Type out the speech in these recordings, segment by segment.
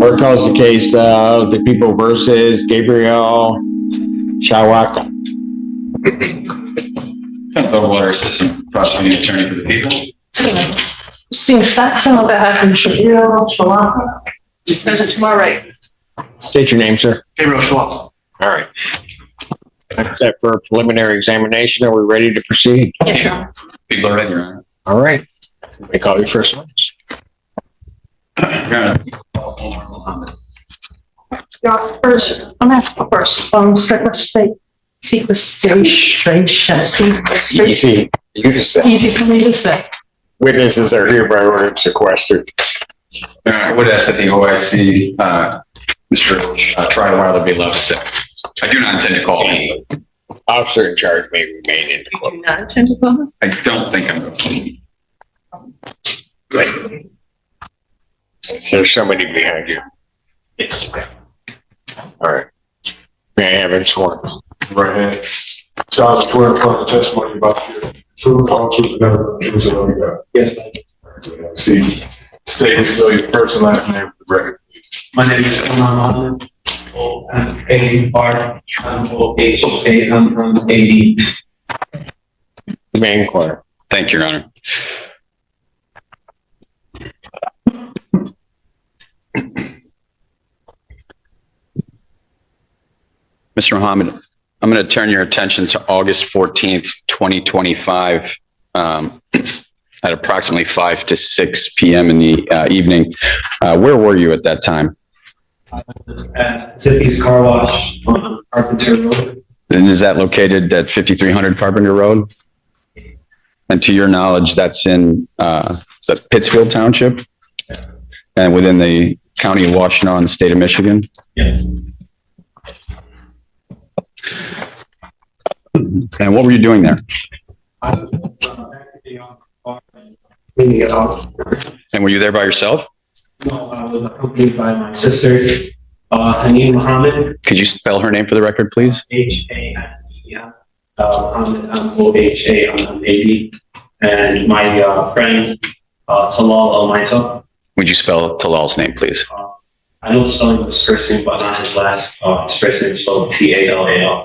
Court calls the case of the people versus Gabriel Shawaka. Water Assistant Prosecuting Attorney for the people. Christine Saxon on behalf of Gabriel Shawaka. Present to my right. State your name, sir. Gabriel Schwab. All right. Set for a preliminary examination. Are we ready to proceed? Yes, sure. People are ready, Your Honor. All right. May I call you first witness? Your Honor. First, I'm asking first, sequestration. Easy. You just said. Easy for me to say. Witnesses are hereby ordered sequestered. I would ask that the OIC, Mr. Trial be allowed to sit. I do not intend to call him. Officer in charge may remain in the You court. do not intend to call? I don't think I'm going to. Right. There's somebody behind you. Yes. All right. May I have him sworn? Right hand. So I swear upon the testimony about your truth, all truth, and never truth, so help you God. Yes. See, state and spell your first and last name for the record, please. My name is Imran Ahmed. A-R-M-O-H-A. I'm from AD. The main court. Thank you, Your Honor. Mr. Muhammad, I'm going to turn your attention to August 14th, 2025, at approximately 5 to 6 p.m. in the evening. Where were you at that time? At Zippy's Car Wash on Carpenter Road. And is that located at 5300 Carpenter Road? And to your knowledge, that's in the Pittsfield Township and within the County of Washtenaw in the state of Michigan? Yes. And what were you doing there? I was acting on the car and cleaning it off. And were you there by yourself? No, I was accompanied by my sister, Haneen Muhammad. Could you spell her name for the record, please? H-A-N-E-M. Muhammad, M-O-H-A-M-M-A-D. And my friend, Talal Almaita. Would you spell Talal's name, please? I know the spelling of his first name, but not his last. His first name is spelled T-A-L-A-L.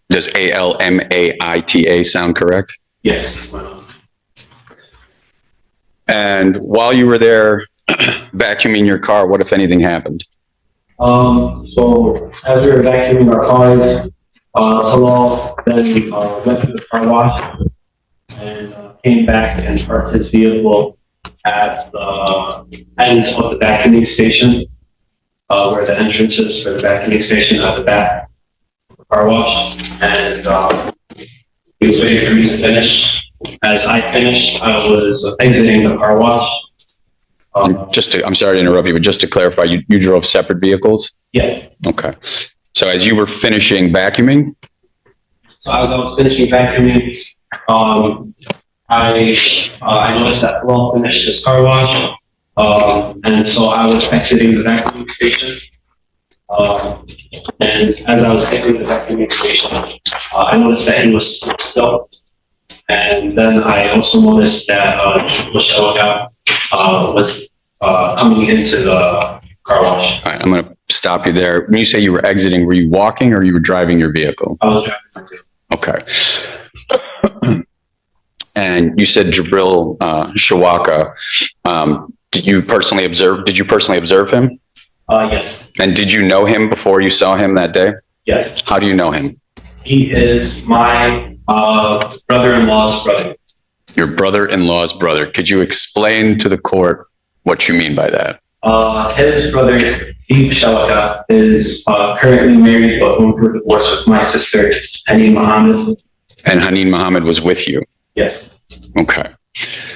Does A-L-M-A-I-T-A sound correct? Yes. And while you were there vacuuming your car, what, if anything, happened? So as we were vacuuming our cars, Talal then went to the car wash and came back and parked his vehicle at the end of the vacuuming station, where the entrance is for the vacuuming station at the back of the car wash. And he was waiting for me to finish. As I finished, I was exiting the car wash. I'm sorry to interrupt you, but just to clarify, you drove separate vehicles? Yeah. Okay. So as you were finishing vacuuming? So as I was finishing vacuuming, I noticed that Talal finished his car wash, and so I was exiting the vacuuming station. And as I was exiting the vacuuming station, I noticed that he was still. And then I also noticed that Michelle was coming into the car wash. All right, I'm going to stop you there. When you say you were exiting, were you walking or you were driving your vehicle? I was driving my vehicle. Okay. And you said Jabril Shawaka. Did you personally observe him? Yes. And did you know him before you saw him that day? Yes. How do you know him? He is my brother-in-law's brother. Your brother-in-law's brother. Could you explain to the court what you mean by that? His brother, Steve Shawaka, is currently married but going through a divorce with my sister, Haneen Muhammad. And Haneen Muhammad was with you? Yes. Okay.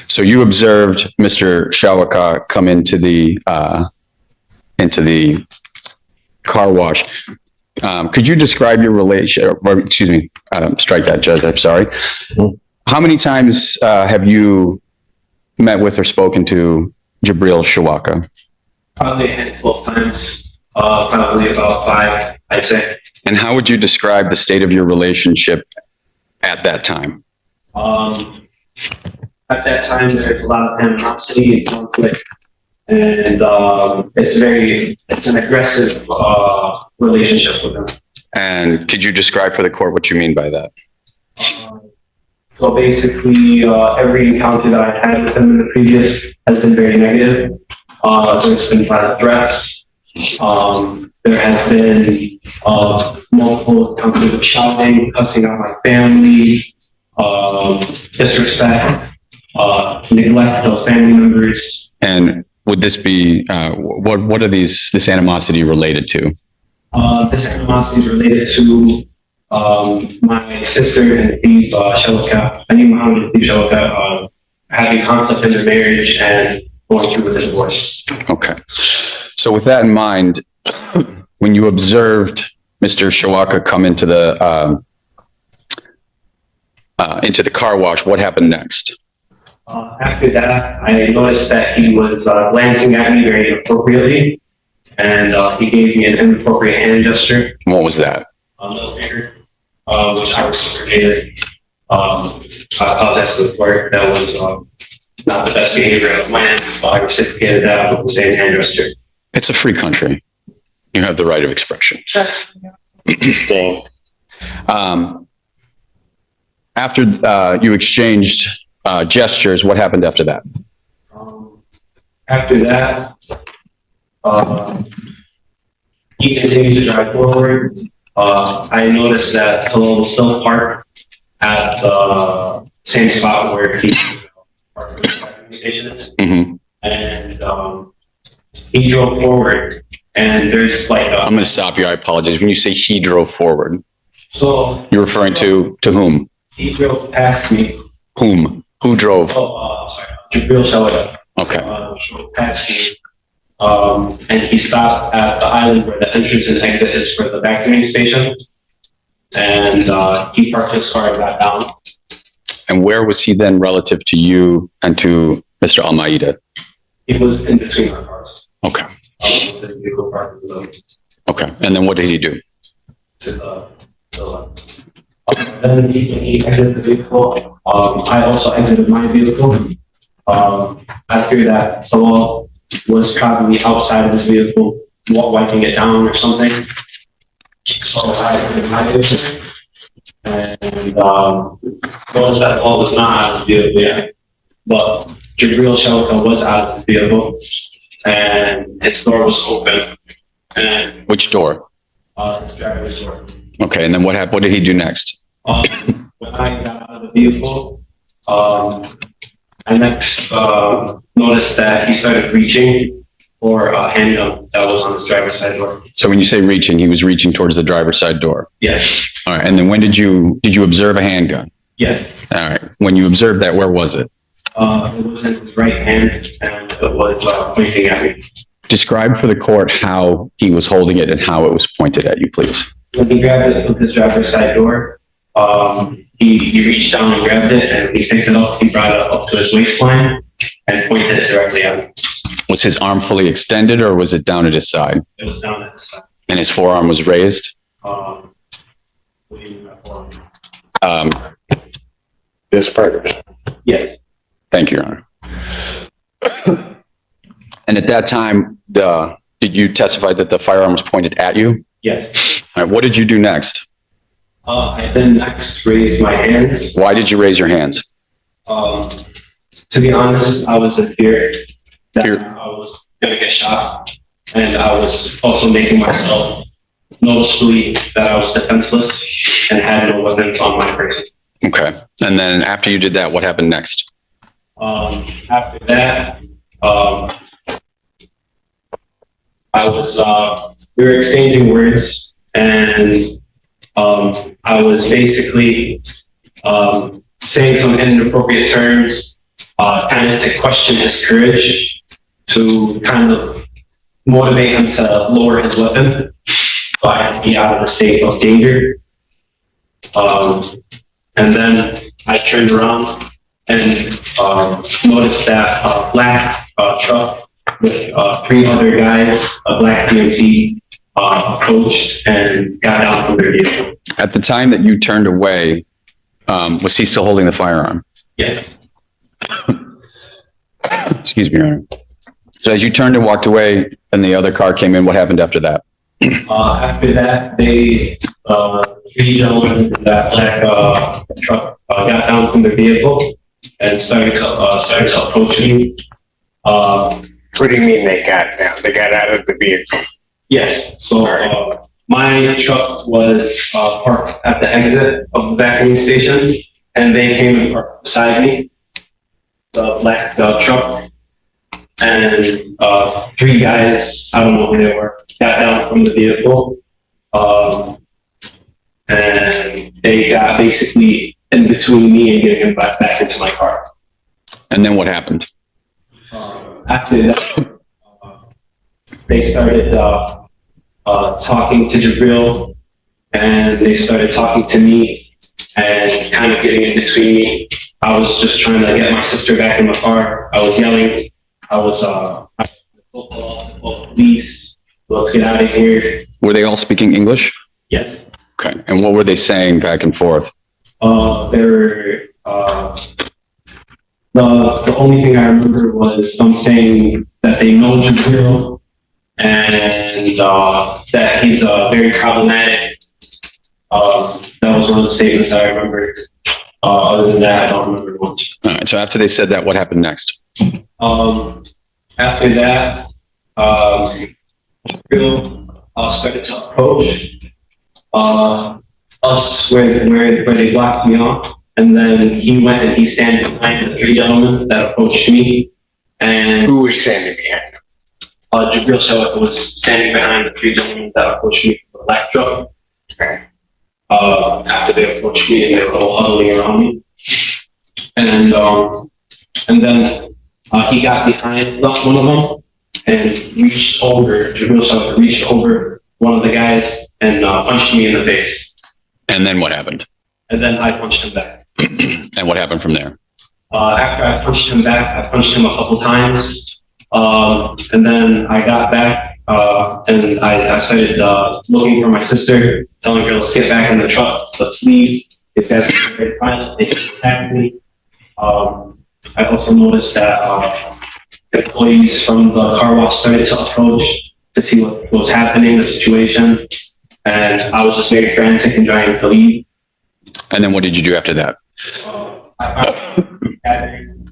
So you observed Mr. Shawaka come into the car wash. Could you describe your relation, or excuse me, strike that, Judge, I'm sorry. How many times have you met with or spoken to Jabril Shawaka? Probably a handful of times, probably about 5, I'd say. And how would you describe the state of your relationship at that time? At that time, there's a lot of animosity and conflict. And it's an aggressive relationship with him. And could you describe for the court what you mean by that? So basically, every encounter that I've had with him in the previous has been very negative. There's been a lot of threats. There has been multiple encounters of shouting, cussing out my family, disrespect, neglect of family members. And would this be, what are this animosity related to? This animosity is related to my sister and Steve Shalaka, Muhammad and Steve Shalaka, having conflict in their marriage and going through with a divorce. Okay. So with that in mind, when you observed Mr. Shawaka come into the car wash, what happened next? After that, I noticed that he was glancing at me very inappropriately, and he gave me an inappropriate hand gesture. What was that? A little finger, which I reciprocated. I thought that's the part that was not the best behavior of mine, but I reciprocated that with the same hand gesture. It's a free country. You have the right of expression. Interesting. After you exchanged gestures, what happened after that? After that, he continued to drive forward. I noticed that Talal was still parked at the same spot where he parked the parking station is. Mm-hmm. And he drove forward, and there's like I'm going to stop you. I apologize. When you say he drove forward, so you're referring to whom? he drove past me. Whom? Who drove? Sorry, Jabril Shalaka. Okay. Drove past me. And he stopped at the island where the entrance and exit is for the vacuuming station. And he parked his car and got down. And where was he then relative to you and to Mr. Almeida? He was in between our cars. Okay. His vehicle parked Okay. And then what did he do? to the left. Then he exited the vehicle. I also exited my vehicle. After that, Salal was probably outside of his vehicle, wiping it down or something. So I exited my vehicle. And noticed that Paul was not out of his vehicle yet. But Jabril Shalaka was out of his vehicle. And his door was open. And Which door? his driver's door. Okay. And then what happened? What did he do next? When I got out of the vehicle, I next noticed that he started reaching for a handgun that was on his driver's side door. So when you say reaching, he was reaching towards the driver's side door. Yes. All right. And then when did you observe a handgun? Yes. All right. When you observed that, where was it? It was in his right hand, and it was pointing at me. Describe for the court how he was holding it and how it was pointed at you, please. When he grabbed it with his driver's side door, he reached down and grabbed it, and he picked it up. He brought it up to his waistline and pointed it directly at me. Was his arm fully extended or was it down at his side? It was down at his side. And his forearm was raised? What do you mean by forearm? This part of it. Yes. Thank you, Your Honor. And at that time, did you testify that the firearm was pointed at you? Yes. All right. What did you do next? I then next raised my hands. Why did you raise your hands? To be honest, I was in fear that Fear. I was going to get shot. And I was also making myself noticeably that I was defenseless and had no weapons on my person. Okay. And then after you did that, what happened next? After that, we were exchanging words, and I was basically saying some inappropriate terms, kind of to question his courage, to kind of motivate him to lower his weapon, so I had to be out of a state of danger. And then I turned around and noticed that a black truck with 3 other guys, a black PMC, approached and got down from their vehicle. At the time that you turned away, was he still holding the firearm? Yes. Excuse me, Your Honor. So as you turned and walked away and the other car came in, what happened after that? After that, they, three gentlemen in that black, truck, got down from the vehicle and started to approach me. What do you mean they got down? They got out of the vehicle? Yes, so, my truck was, parked at the exit of the vacuum station, and they came and parked beside me, the black, truck. And, three guys, I don't know who they were, got down from the vehicle. And they got basically in between me and getting back into my car. And then what happened? After that, they started talking to Jabril, and they started talking to me and kind of getting in between me. I was just trying to get my sister back in the car. I was yelling. I was police. Let's get out of here. Were they all speaking English? Yes. Okay. And what were they saying back and forth? They were the only thing I remember was them saying that they know Jabril and that he's very problematic. That was one of the statements I remember. Other than that, I don't remember much. All right. So after they said that, what happened next? After that, Jabril started to approach us where they blocked me off. And then he went and he standing behind the three gentlemen that approached me. And Who was standing behind them? Jabril Shawak was standing behind the three gentlemen that approached me from the black truck. Okay. After they approached me and they were all huddling around me. And then he got behind one of them and reached over, Jabril Shawak reached over one of the guys and punched me in the face. And then what happened? And then I punched him back. And what happened from there? After I punched him back, I punched him a couple times. And then I got back, and I started, looking for my sister, telling her, let's get back in the truck, let's leave. These guys were very violent, they attacked me. I also noticed that, employees from the car wash started to approach to see what was happening, the situation. And I was just very frantic and trying to leave. And then what did you do after that? I gathered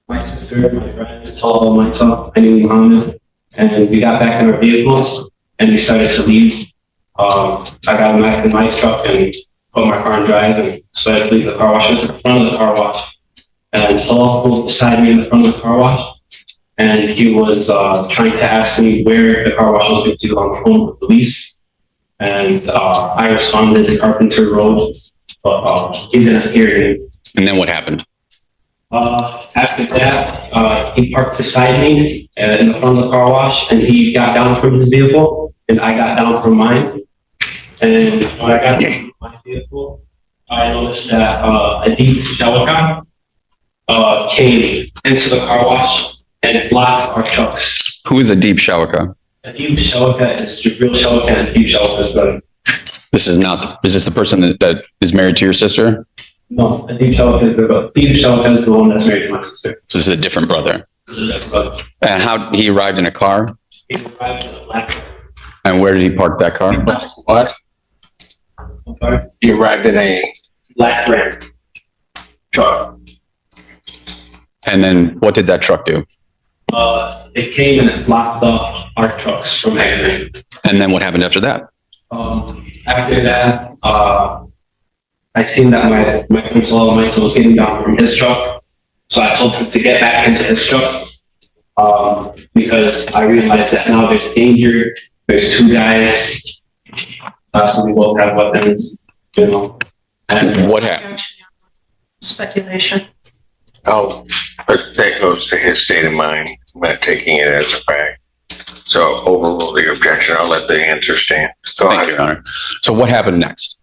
my sister, my friend, Tal, myself, and Muhammad, and we got back in our vehicles and we started to leave. I got back in my truck and put my car in drive and started to leave the car wash in the front of the car wash. And Tal pulled beside me in the front of the car wash, and he was trying to ask me where the car wash was going to do on the phone with the police. And I responded Carpenter Road, but he didn't hear me. And then what happened? After that, he parked beside me in the front of the car wash, and he got down from his vehicle, and I got down from mine. And when I got down from my vehicle, I noticed that a deep Shalaka came into the car wash and blocked our trucks. Who is Adib Shawaka? A deep Shalaka is Jabril Shawaka, and Deep Shalaka is brother. Is this the person that is married to your sister? No, Deep Shalaka is the one that's married to my sister. This is a different brother. This is a different brother. And how he arrived in a car? He arrived in a black truck. And where did he park that car? What? I'm sorry? You arrived at a Black Ram truck. And then what did that truck do? It came and it blocked up our trucks from exiting. And then what happened after that? After that, I seen that my principal Michael was getting down from his truck, so I told him to get back into his truck because I realized that now there's danger. There's two guys. So we both have weapons, you know. And what happened? Speculation. Oh, but that goes to his state of mind, not taking it as a fact. So overrule the objection. I'll let the answer stand. Go Thank ahead. you, Your Honor. So what happened next?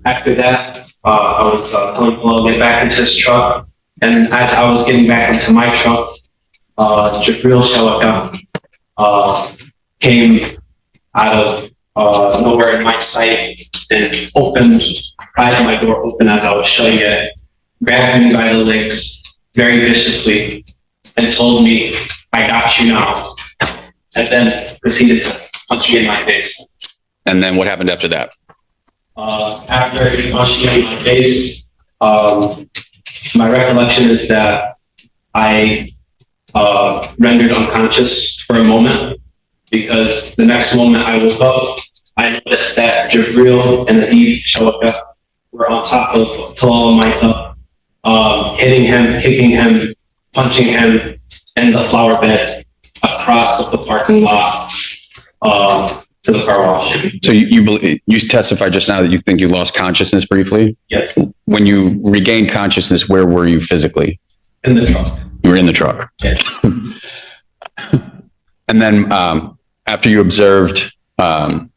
After that, I was telling Paul to get back into his truck, and as I was getting back into my truck, Jabril Shawaka came out of nowhere in my sight and opened, pried my door open as I was shutting it, grabbed me by the legs very viciously, and told me I got you now. And then proceeded to punch me in my face. And then what happened after that? After he punched me in my face, my recollection is that I rendered unconscious for a moment, because the next moment I woke up, I noticed that Jabril and Adib Shawaka were on top of Talal Maita, hitting him, kicking him, punching him in the flower bed across the parking lot to the car wash. So you testified just now that you think you lost consciousness briefly? Yes, When you regained consciousness, where were you physically? in the truck. You were in the truck. Yes. And then after you observed Mr.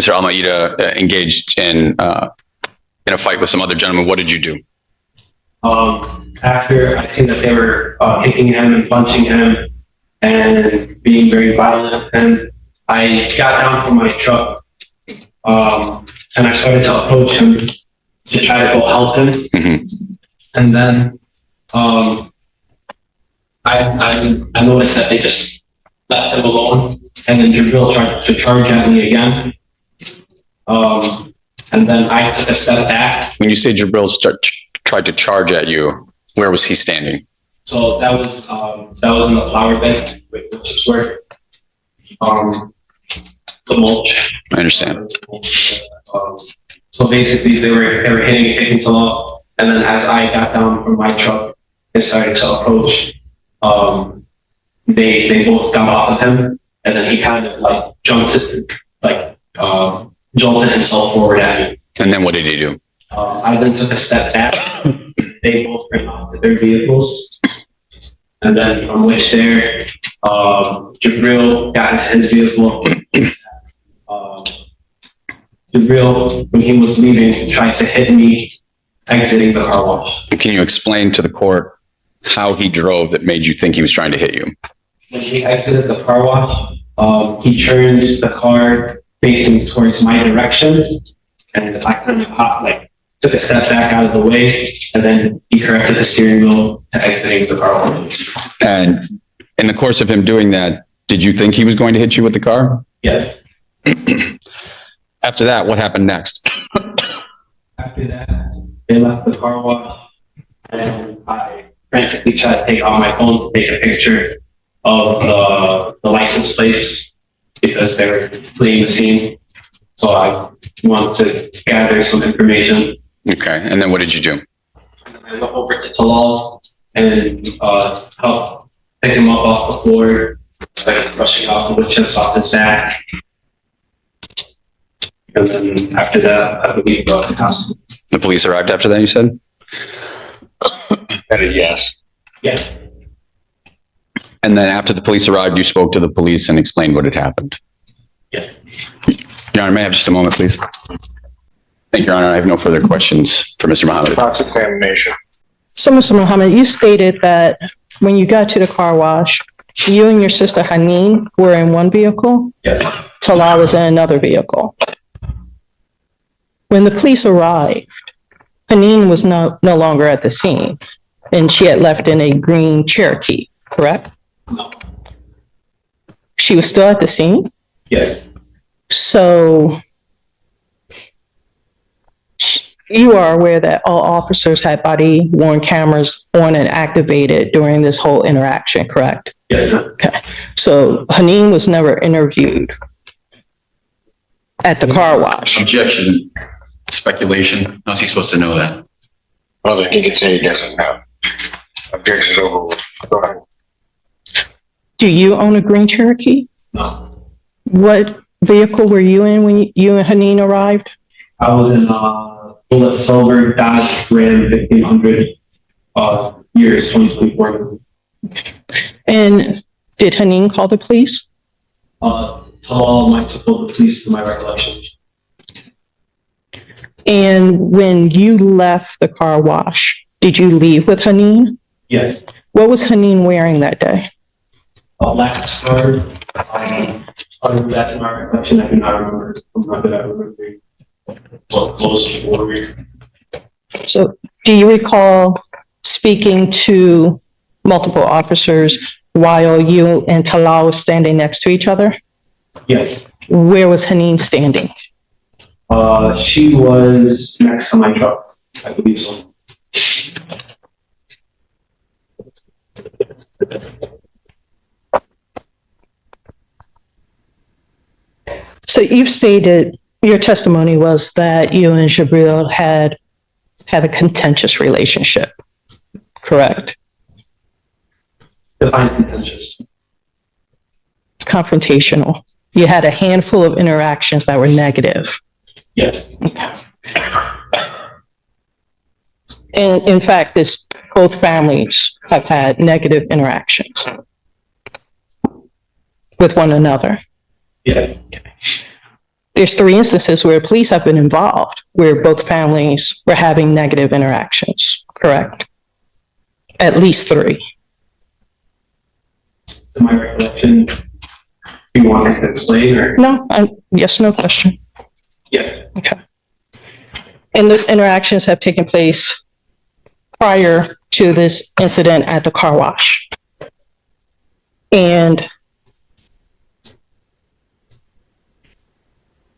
Almeida engaged in a fight with some other gentlemen, what did you do? After I seen that they were kicking him and punching him and being very violent with him, I got down from my truck and I started to approach him to try to go help him. Mm-hmm. And then I noticed that they just left him alone, and then Jabril tried to charge at me again. And then I took a step back. When you say Jabril tried to charge at you, where was he standing? So that was in the flower bed, which is where the mulch. I understand. So basically, they were hitting Talal, and then as I got down from my truck and started to approach, they both got off of him, and then he kind of like jolted himself forward at me. And then what did he do? I then took a step back. They both ran off to their vehicles, and then from which there, Jabril got into his vehicle. Jabril, when he was leaving, tried to hit me exiting the car wash. Can you explain to the court how he drove that made you think he was trying to hit you? When he exited the car wash, he turned the car facing towards my direction, and I kind of took a step back out of the way, and then he corrected the steering wheel to exiting the car wash. And in the course of him doing that, did you think he was going to hit you with the car? Yes. After that, what happened next? After that, they left the car wash, and I frantically tried to take out my phone to take a picture of the license plates because they were fleeing the scene. So I wanted to gather some information. Okay, and then what did you do? I went over to Talal and helped pick him up off the floor, like brushing off the wood chips off his back. And then after that, I believe the house. The police arrived after that, you said? That is yes. Yes. And then after the police arrived, you spoke to the police and explained what had happened. Yes. Your Honor, may I have just a moment, please? Thank you, Your Honor. I have no further questions for Mr. Mohammed. Cross-examination. So, Mr. Muhammad, you stated that when you got to the car wash, you and your sister Haneen were in one vehicle, Yes. Talal was in another vehicle. When the police arrived, Haneen was no longer at the scene, and she had left in a green Cherokee, correct? No. She was still at the scene? Yes. So you are aware that all officers had body-worn cameras on and activated during this whole interaction, correct? Yes, ma'am. Okay. So Haneen was never interviewed at the car wash. Objection. Speculation. How's he supposed to know that? Well, then he can say he doesn't know. Objection's over. Go ahead. Do you own a green Cherokee? No. What vehicle were you in when you and Haneen arrived? I was in bullet silver Dodge Ram 1500 years 2024. And did Haneen call the police? Talal might have told the police to my recollection. And when you left the car wash, did you leave with Haneen? Yes. What was Haneen wearing that day? A black scarf. Other than that, to my recollection, I do not remember. I'm not good at remembering what clothes she wore. So do you recall speaking to multiple officers while you and Talal were standing next to each other? Yes. Where was Haneen standing? She was next to my truck, I believe so. So you've stated, your testimony was that you and Jabril had a contentious relationship, correct? Define contentious. Confrontational. You had a handful of interactions that were negative. Yes. Okay. And in fact, both families have had negative interactions with one another. Yeah. There's 3 instances where police have been involved, where both families were having negative interactions, correct? At least 3. To my recollection, you want me to explain or? No, yes, no question. Yes. Okay. And those interactions have taken place prior to this incident at the car wash. And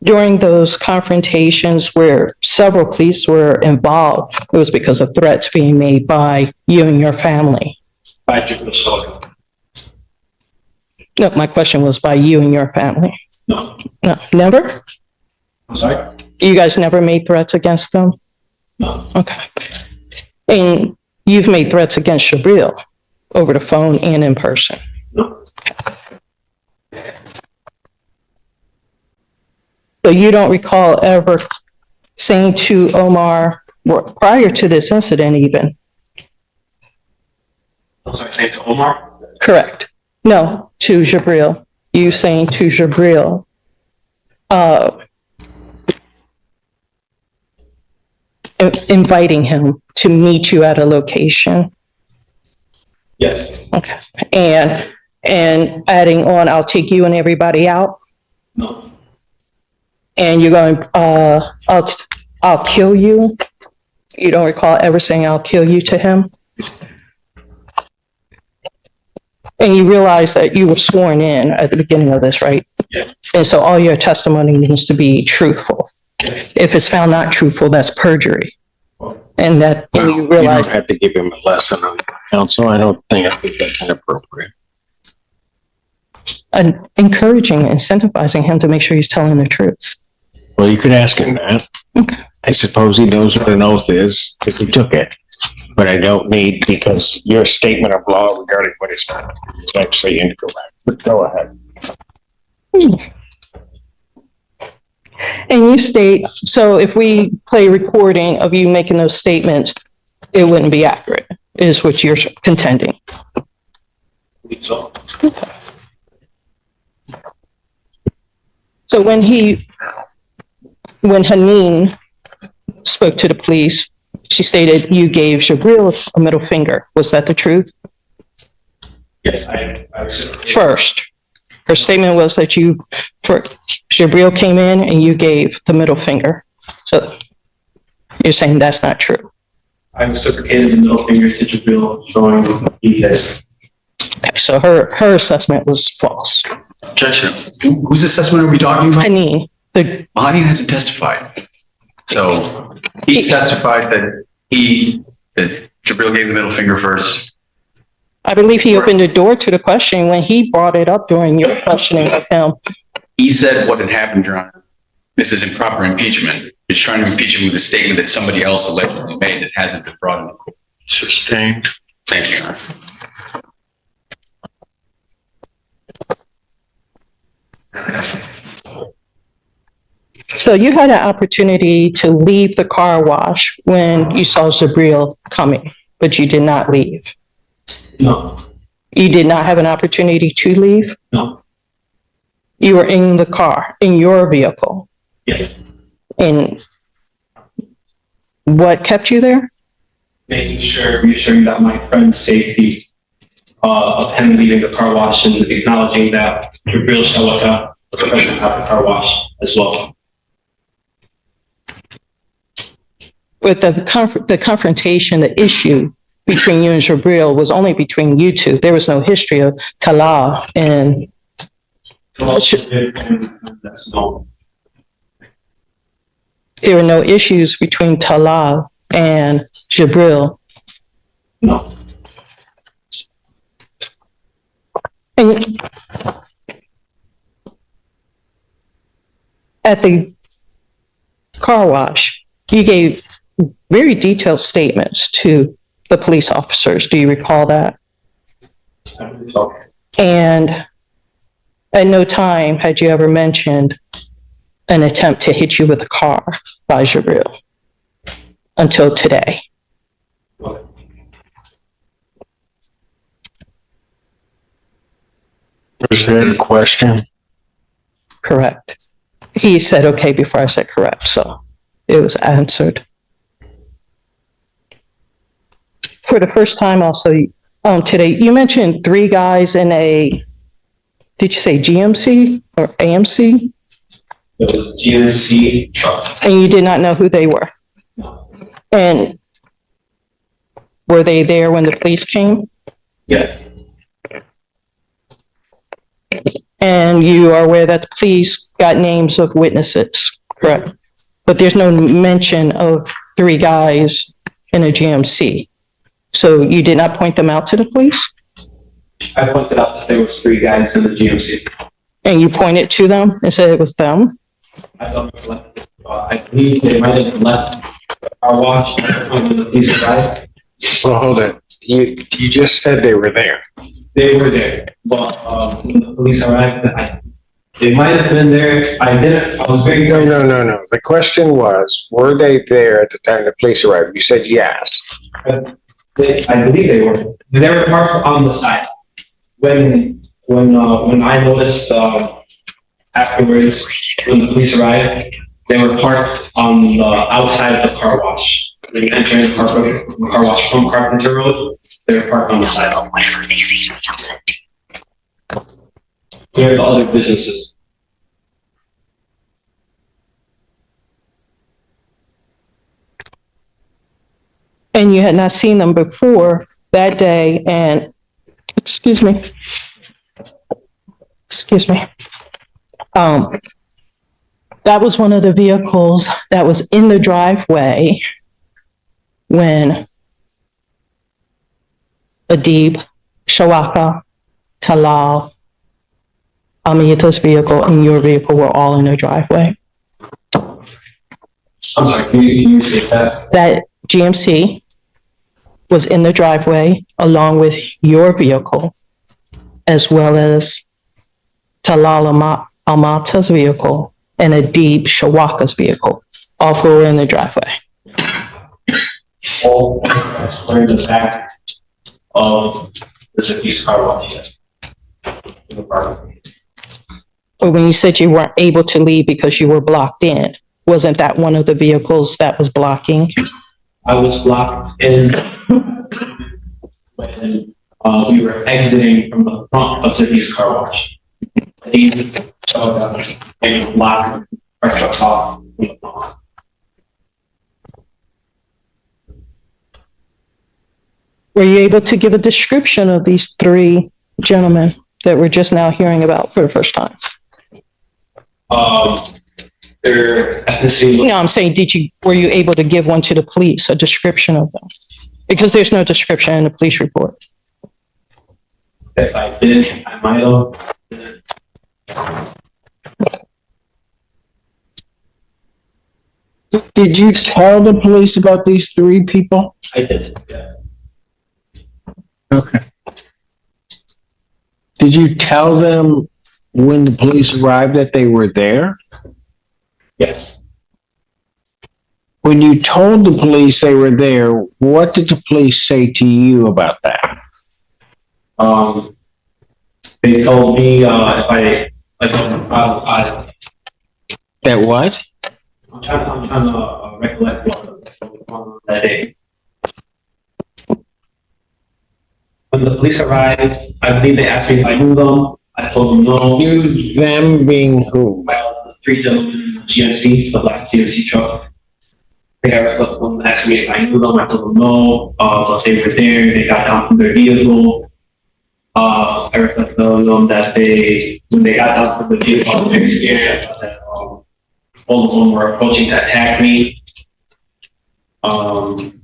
during those confrontations where several police were involved, it was because of threats being made by you and your family. By Jabril Shawaka. No, my question was by you and your family. No. No, never? I'm sorry? You guys never made threats against them? No. Okay. And you've made threats against Jabril over the phone and in person? No. So you don't recall ever saying to Omar, prior to this incident even? I'm sorry, say to Omar? Correct. No, to Jabril. You saying to Jabril, inviting him to meet you at a location. Yes. Okay. And adding on, I'll take you and everybody out. No. And you're going, I'll kill you. You don't recall ever saying I'll kill you to him? And you realize that you were sworn in at the beginning of this, right? Yes. And so all your testimony needs to be truthful. Yes. If it's found not truthful, that's perjury. And that, and you You realize, don't have to give him a lesson on counsel. I think that's inappropriate. and encouraging, incentivizing him to make sure he's telling the truth. Well, you could ask him that. Okay. I suppose he knows what an oath is if he took it. But I don't need, because your statement of law regarding what is actually incorrect. But go ahead. And you state, so if we play a recording of you making those statements, it wouldn't be accurate, is what you're contending. So, So when Haneen spoke to the police, she stated you gave Jabril a middle finger. Was that the truth? yes, I reciprocated. First, her statement was that Jabril came in and you gave the middle finger. So you're saying that's not true. I reciprocated the middle finger to Jabril, showing yes. Okay, so her assessment was false. Judge, whose assessment are we talking about? Haneen, Haneen hasn't testified. So he testified that Jabril gave the middle finger first. I believe he opened the door to the question when he brought it up during your questioning of him. He said what had happened, Your Honor. This is improper impeachment. He's trying to impeach him with a statement that somebody else allegedly made that hasn't been brought into court. Sustained. Thank you, Your Honor. So you had an opportunity to leave the car wash when you saw Jabril coming, but you did not leave. No. You did not have an opportunity to leave? No. You were in the car, in your vehicle. Yes. And what kept you there? Making sure, reassuring that my friend's safety of him leaving the car wash and acknowledging that Jabril Shawaka was present at the car wash as well. With the confrontation, the issue between you and Jabril was only between you two. There was no history of Talal and That's no. there were no issues between Talal and Jabril. No. And at the car wash, you gave very detailed statements to the police officers. Do you recall that? So, And at no time had you ever mentioned an attempt to hit you with a car by Jabril until today. Was there a question? Correct. He said okay before I said correct, so it was answered. For the first time also, today, you mentioned 3 guys in a, did you say GMC or AMC? it was GNC truck. And you did not know who they were? No. And were they there when the police came? Yes. And you are aware that the police got names of witnesses, correct? But there's no mention of 3 guys in a GMC. So you did not point them out to the police? I pointed out that there was 3 guys in the GMC. And you pointed to them and said it was them? I believe they might have left our watch when the police arrived. Well, hold it. You just said they were there. They were there, but when the police arrived, they might have been there. I was very. No. The question was, were they there at the time the police arrived? You said yes. I believe they were. They were parked on the side. When I noticed afterwards, when the police arrived, they were parked on the outside of the car wash. They entered the car wash from Carpenter Road. They were parked on the side. Where the other businesses. And you had not seen them before that day and, excuse me. That was one of the vehicles that was in the driveway when Adib, Shawaka, Talal, Amita's vehicle and your vehicle were all in the driveway. I'm sorry, can you say that? That GMC was in the driveway along with your vehicle, as well as Talal Amata's vehicle and Adib Shawaka's vehicle. All 4 were in the driveway. All explain the fact of the Zaki's car wash. In the park. But when you said you weren't able to leave because you were blocked in, wasn't that one of the vehicles that was blocking? I was blocked in when we were exiting from the front of Zaki's car wash. He showed up and blocked our truck off from the front. Were you able to give a description of these 3 gentlemen that we're just now hearing about for the first time? Their ethnicity. No, I'm saying, were you able to give one to the police, a description of them? Because there's no description in the police report. If I did, I might have. Did you tell the police about these 3 people? I did, yeah. Okay. Did you tell them when the police arrived that they were there? Yes. When you told the police they were there, what did the police say to you about that? They told me That what? I'm trying to recollect what on that day. When the police arrived, I believe they asked me if I knew them. I told them no. You, them being who? The 3 gentlemen in the GMC, the black GMC truck. Eric asked me if I knew them. I told them no, but they were there. They got down from their vehicle. Eric told them that when they got down from the vehicle, I was very scared that all of them were approaching to attack me. And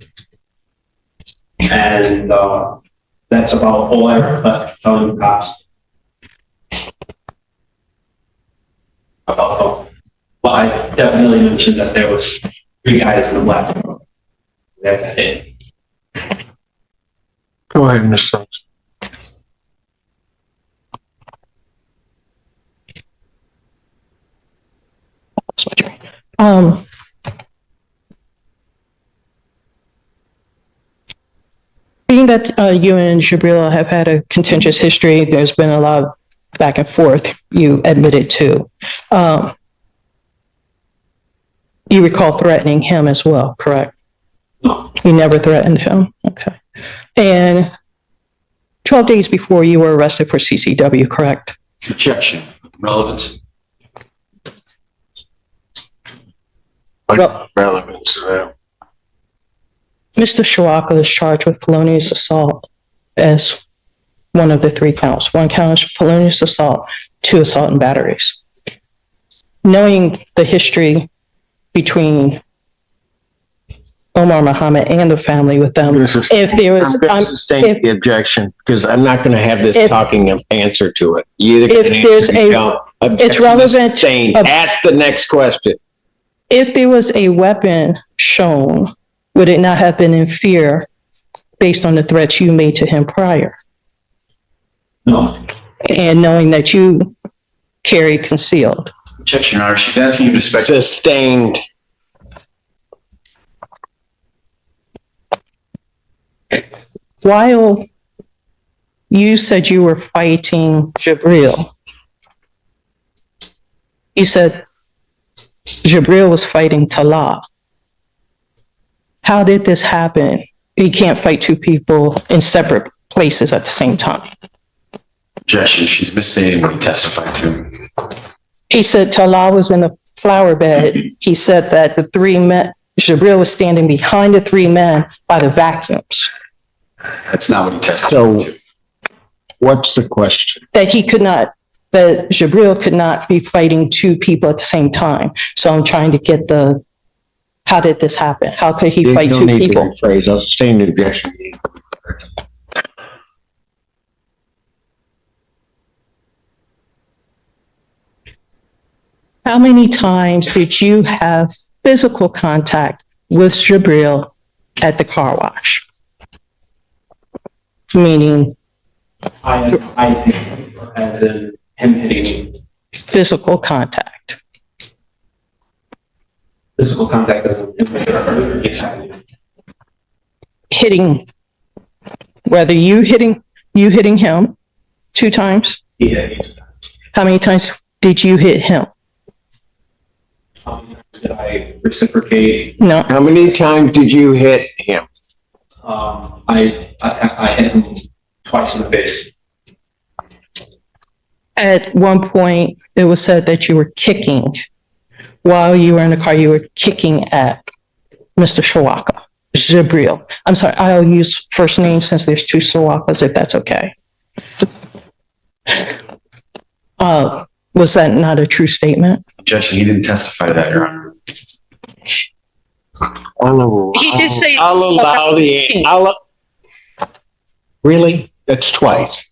that's about all I ever telling the cops about them. But I definitely mentioned that there was 3 guys in the left. That's it. Go ahead, Ms. Sykes. Being that you and Jabril have had a contentious history, there's been a lot of back and forth, you admitted to. You recall threatening him as well, correct? No. You never threatened him? Okay. And 12 days before you were arrested for CCW, correct? Objection. Relevance. What relevance to that? Mr. Shawaka is charged with felonious assault as one of the 3 counts. 1 count is felonious assault, 2 assault and batteries. Knowing the history between Omar Muhammad and the family with them, if there was, I'm going to sustain the objection because I'm not going to have this talking answer to it. You either if can there's answer a- no. it's Objection relevant- sustained. Ask the next question. if there was a weapon shown, would it not have been in fear based on the threats you made to him prior? No. And knowing that you carried concealed? Objection, Your Honor. She's asking you to respect. Sustained. While you said you were fighting Jabril, you said Jabril was fighting Talal. How did this happen? You can't fight 2 people in separate places at the same time. Objection. She's misstating what he testified to. He said Talal was in the flower bed. He said that the 3 men, Jabril was standing behind the 3 men by the vacuums. That's not what he testified So to. what's the question? That he could not, that Jabril could not be fighting 2 people at the same time. So I'm trying to get how did this happen? How could he fight 2 people? Phrase. I'll sustain the objection. How many times did you have physical contact with Jabril at the car wash? Meaning I think as in him hitting me. physical contact. Physical contact doesn't exactly. Hitting, whether you hitting him 2 times? Yeah. How many times did you hit him? Did I reciprocate? No. How many times did you hit him? I hit him twice in the face. At one point, it was said that you were kicking. While you were in the car, you were kicking at Mr. Shawaka, Jabril. I'm sorry, I'll use first name since there's 2 Shawakas, if that's okay. Was that not a true statement? Objection. He didn't testify to that, Your Honor. He did say- I'll allow really? That's twice.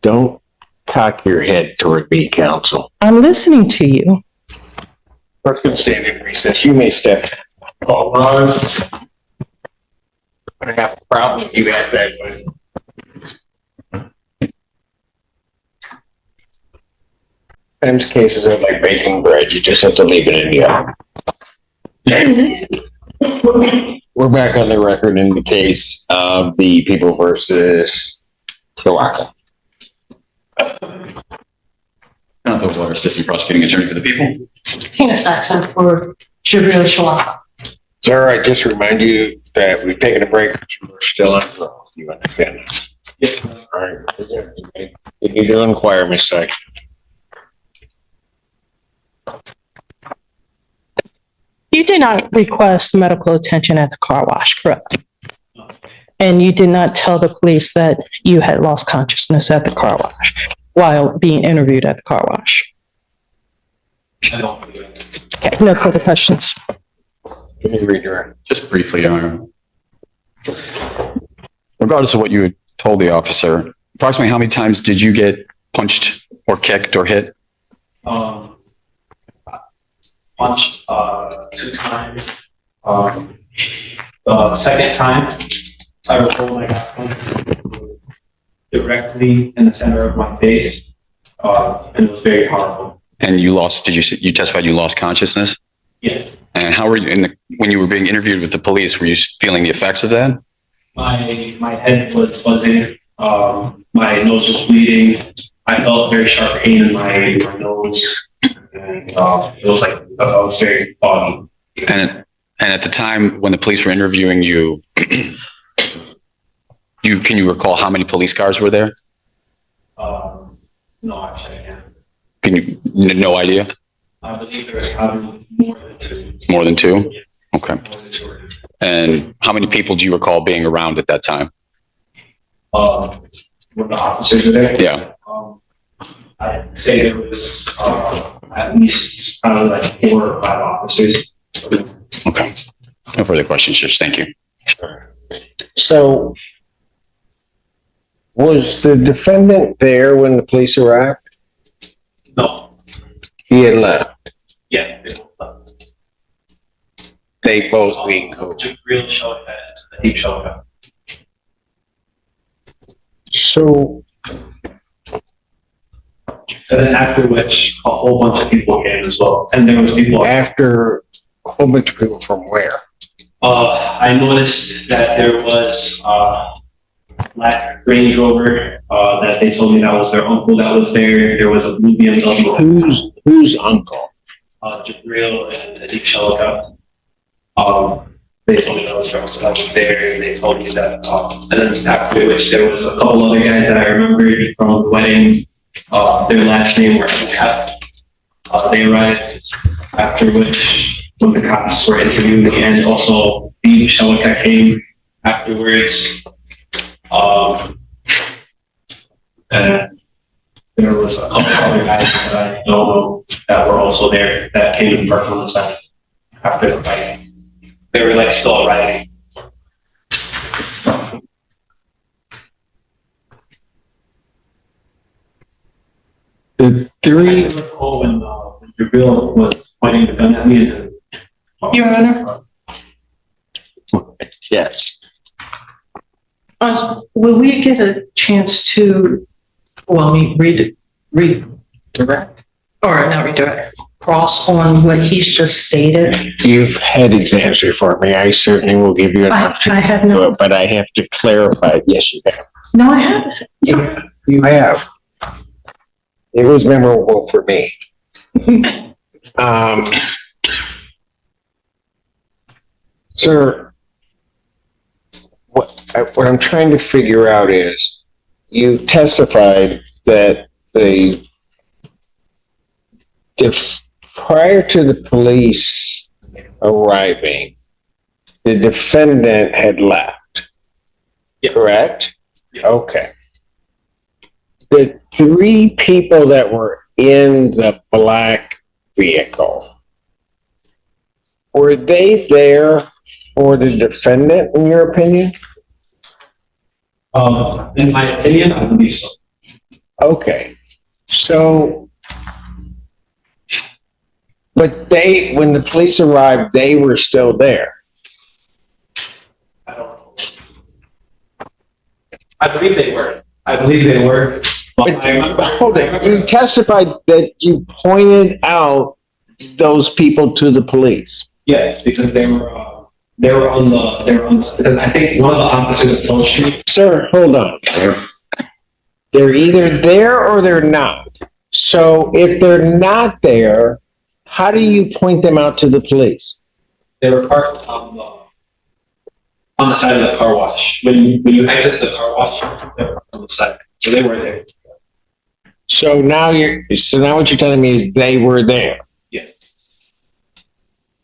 Don't cock your head toward me, counsel. I'm listening to you. First going to stand in recess. You may step. All rise. I'm going to have a problem if you act that way. Sometimes cases are like baking bread. You just have to leave it in the oven. We're back on the record in the case of the People versus Shawaka. Not the water assistant prosecuting attorney for the people. Tina Saxon for Jabril Shawaka. Sir, I just remind you that we've taken a break, but you are still on parole. You understand that? Yes. All right. You need to inquire, Ms. Sykes. You did not request medical attention at the car wash, correct? And you did not tell the police that you had lost consciousness at the car wash while being interviewed at the car wash. I don't believe it. Okay, no further questions. Let me redirect. Just briefly, Your Honor. Regardless of what you had told the officer, approximately how many times did you get punched or kicked or hit? Punched, 2 times. The second time, I recall I got punched directly in the center of my face, and it was very horrible. And you lost, you testified you lost consciousness? Yes. And how were you, when you were being interviewed with the police, were you feeling the effects of that? My head was buzzing, my nose was bleeding, I felt very sharp pain in my nose, and, it was like, it was very foggy. And at the time when the police were interviewing you, can you recall how many police cars were there? No, actually, I can't. Can you, no idea? I believe there was probably more than 2. More than 2? Yes, Okay. more than 2. And how many people do you recall being around at that time? When the officers were there? Yeah. I'd say there was, at least probably like 4 or 5 officers. Okay. No further questions, just thank you. So, was the defendant there when the police arrived? No, He had left. yeah, They both being cool. real show that, a deep show that. So, And then after which, a whole bunch of people came as well, and there was people. after a whole bunch of people from where? I noticed that there was, black Range Rover, that they told me that was their uncle that was there. There was a blue BMW. Whose uncle? Jabril and Adik Shalaka. They told me that was their uncle that was there, and they told me that, and then after which there was a couple other guys that I remembered from the wedding. Their last name were Kat. They arrived, after which, when the cops were interviewing me, and also the Shalaka came afterwards. And there was a couple other guys that I don't know that were also there that came and parked on the side after the fight. They were like still riding. The I recall when Jabril was pointing the gun at me and Your Honor? Yes. Will we get a chance to, redirect? Or not redirect, cross on what he's just stated? You've had exams before me. I certainly will give you an I opportunity have to do no, it, but I have to clarify. Yes, you have. no, I haven't. You have. It was memorable for me. Sir, what I'm trying to figure out is, you testified that prior to the police arriving, the defendant had left. Yes. Correct? Yes. Okay. The 3 people that were in the black vehicle, were they there for the defendant, in your opinion? in my opinion, I believe so. Okay, so, but when the police arrived, they were still there. I don't know. I believe they were. But Hold it, you testified that you pointed out those people to the police. Yes, because they were on the, I think one of the officers approached me. Sir, hold on. They're either there or they're not. So if they're not there, how do you point them out to the police? They were parked on the side of the car wash. When you exit the car wash, they were on the side. So they were there. So now what you're telling me is they were there. Yes.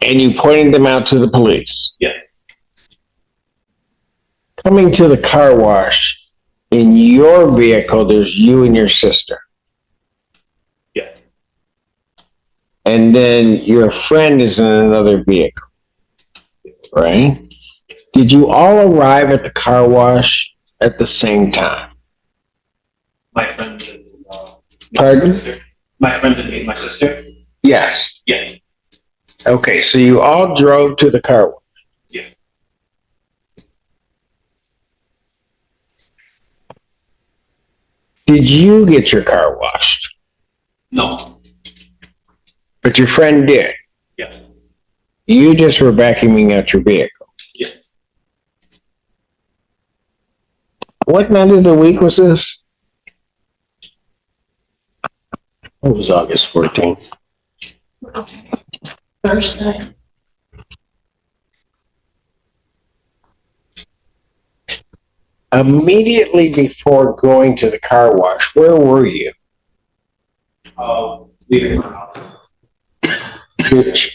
And you pointed them out to the police? Yeah. Coming to the car wash, in your vehicle, there's you and your sister. Yeah. And then your friend is in another vehicle, right? Did you all arrive at the car wash at the same time? My friend and, Pardon? my sister. My friend and me, my sister. Yes. Yes. Okay, so you all drove to the car wash. Yeah. Did you get your car washed? No. But your friend did. Yes. You just were vacuuming out your vehicle. Yes. What night of the week was this? It was August 14th. Thursday. Immediately before going to the car wash, where were you? Leaving my house.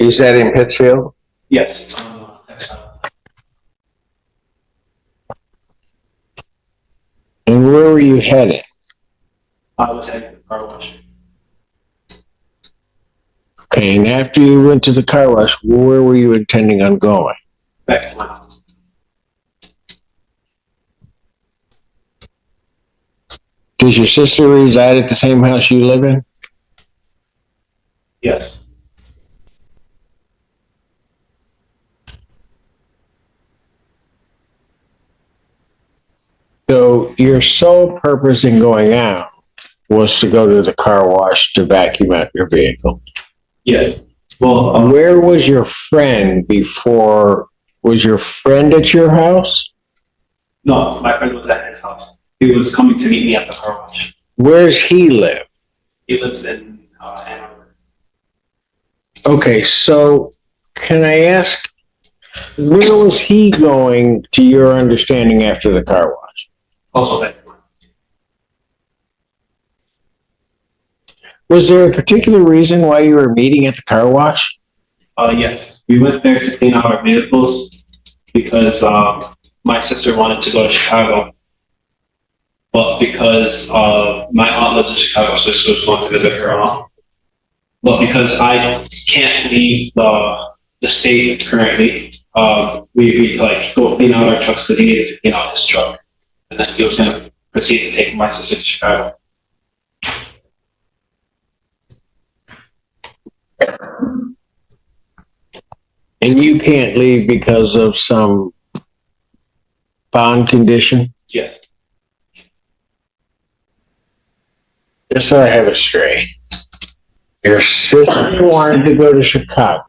Is that in Pittsfield? Yes. And where were you headed? I was heading to the car wash. Okay, and after you went to the car wash, where were you intending on going? Back to my house. Does your sister reside at the same house you live in? Yes. So your sole purpose in going out was to go to the car wash to vacuum out your vehicle. Yes. Well, Where was your friend before? Was your friend at your house? no, my friend was at his house. He was coming to meet me at the car wash. Where's he live? He lives in Ann Arbor. Okay, so can I ask, where was he going to your understanding after the car wash? Also back to my house. Was there a particular reason why you were meeting at the car wash? Yes. We went there to clean out our vehicles because my sister wanted to go to Chicago. But because my aunt lives in Chicago, so she was going to visit her aunt. But because I can't leave the state currently, we agreed to like go clean out our trucks because he needed to clean out his truck. And then he was going to proceed to take my sister to Chicago. And you can't leave because of some bond condition? Yes. Just so I have it straight. Your sister wanted to go to Chicago.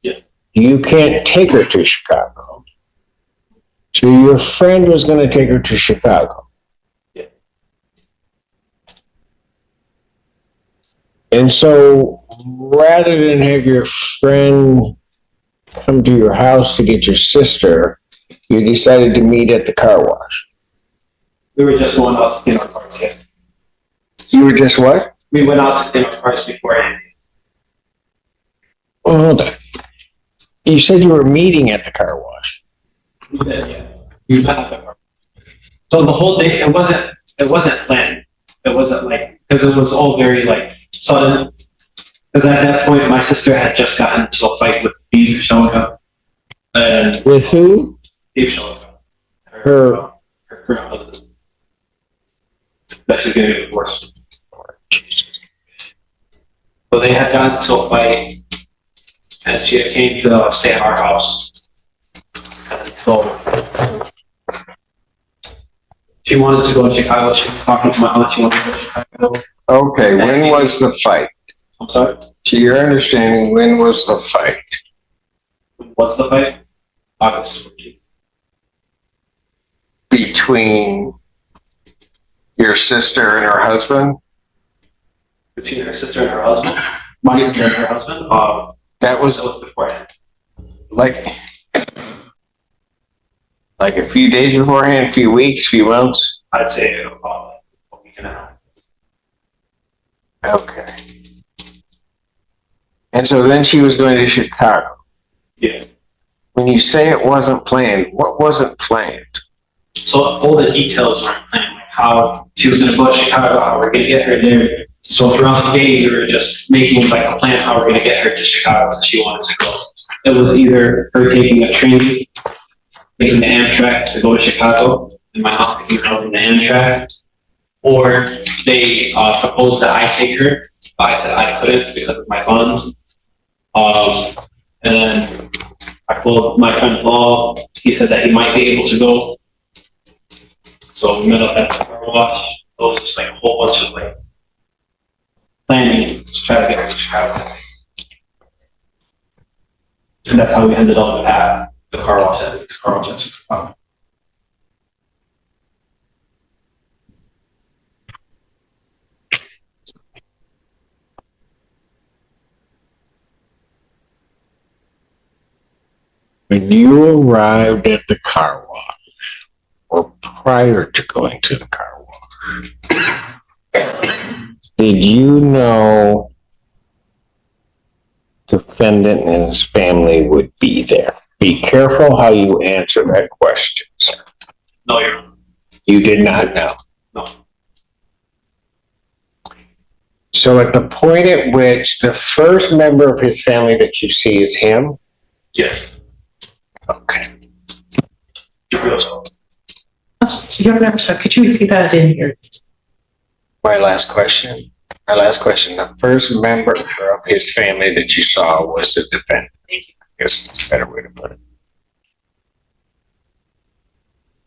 Yeah. You can't take her to Chicago. So your friend was going to take her to Chicago. Yeah. And so rather than have your friend come to your house to get your sister, you decided to meet at the car wash. We were just going out to clean our cars, yes. You were just what? We went out to clean our cars beforehand. Oh, hold on. You said you were meeting at the car wash. We did, yeah. We met at the car. So the whole day, it wasn't planned. It wasn't like, because it was all very like sudden. Because at that point, my sister had just gotten into a fight with Steve showing up. And With who? Steve showing up. Her. Her current husband. That she's getting a divorce. So they had gotten into a fight, and she had came to stay at our house. And so she wanted to go to Chicago. She was talking to my aunt. She wanted to go to Chicago. Okay, when was the fight? I'm sorry. To your understanding, when was the fight? What's the fight? August 14th. Between your sister and her husband? Between her sister and her husband. My sister and her husband. That That was was beforehand. like a few days beforehand, a few weeks, few months? I'd say about a week and a half. Okay. And so then she was going to Chicago. Yes. When you say it wasn't planned, what wasn't planned? So all the details weren't planned, like how she was gonna go to Chicago, how we're gonna get her there. So throughout the day, we were just making like a plan how we're gonna get her to Chicago if she wanted to go. It was either her taking a train, taking the Amtrak to go to Chicago, and my mom taking her on the Amtrak, or they proposed that I take her, but I said I couldn't because of my funds. And then I called my friend Paul. He said that he might be able to go. So we met up at the car wash. It was just like a whole bunch of like planning to try to get her to Chicago. And that's how we ended up at the car wash at 6 o'clock. When you arrived at the car wash, or prior to going to the car wash, did you know defendant and his family would be there? Be careful how you answer that question, sir. No, Your Honor. You did not know. No. So at the point at which the first member of his family that you see is him? Yes. Okay. Your Honor, sir, could you repeat that in here? My last question. The first member of his family that you saw was the defendant. I guess it's a better way to put it.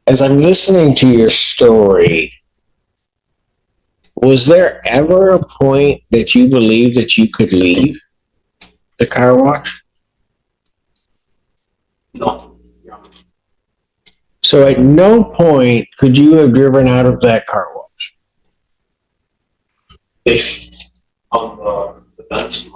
As I'm listening to your story, was there ever a point that you believed that you could leave the car wash? No, Your Honor. So at no point could you have driven out of that car wash? Based on the events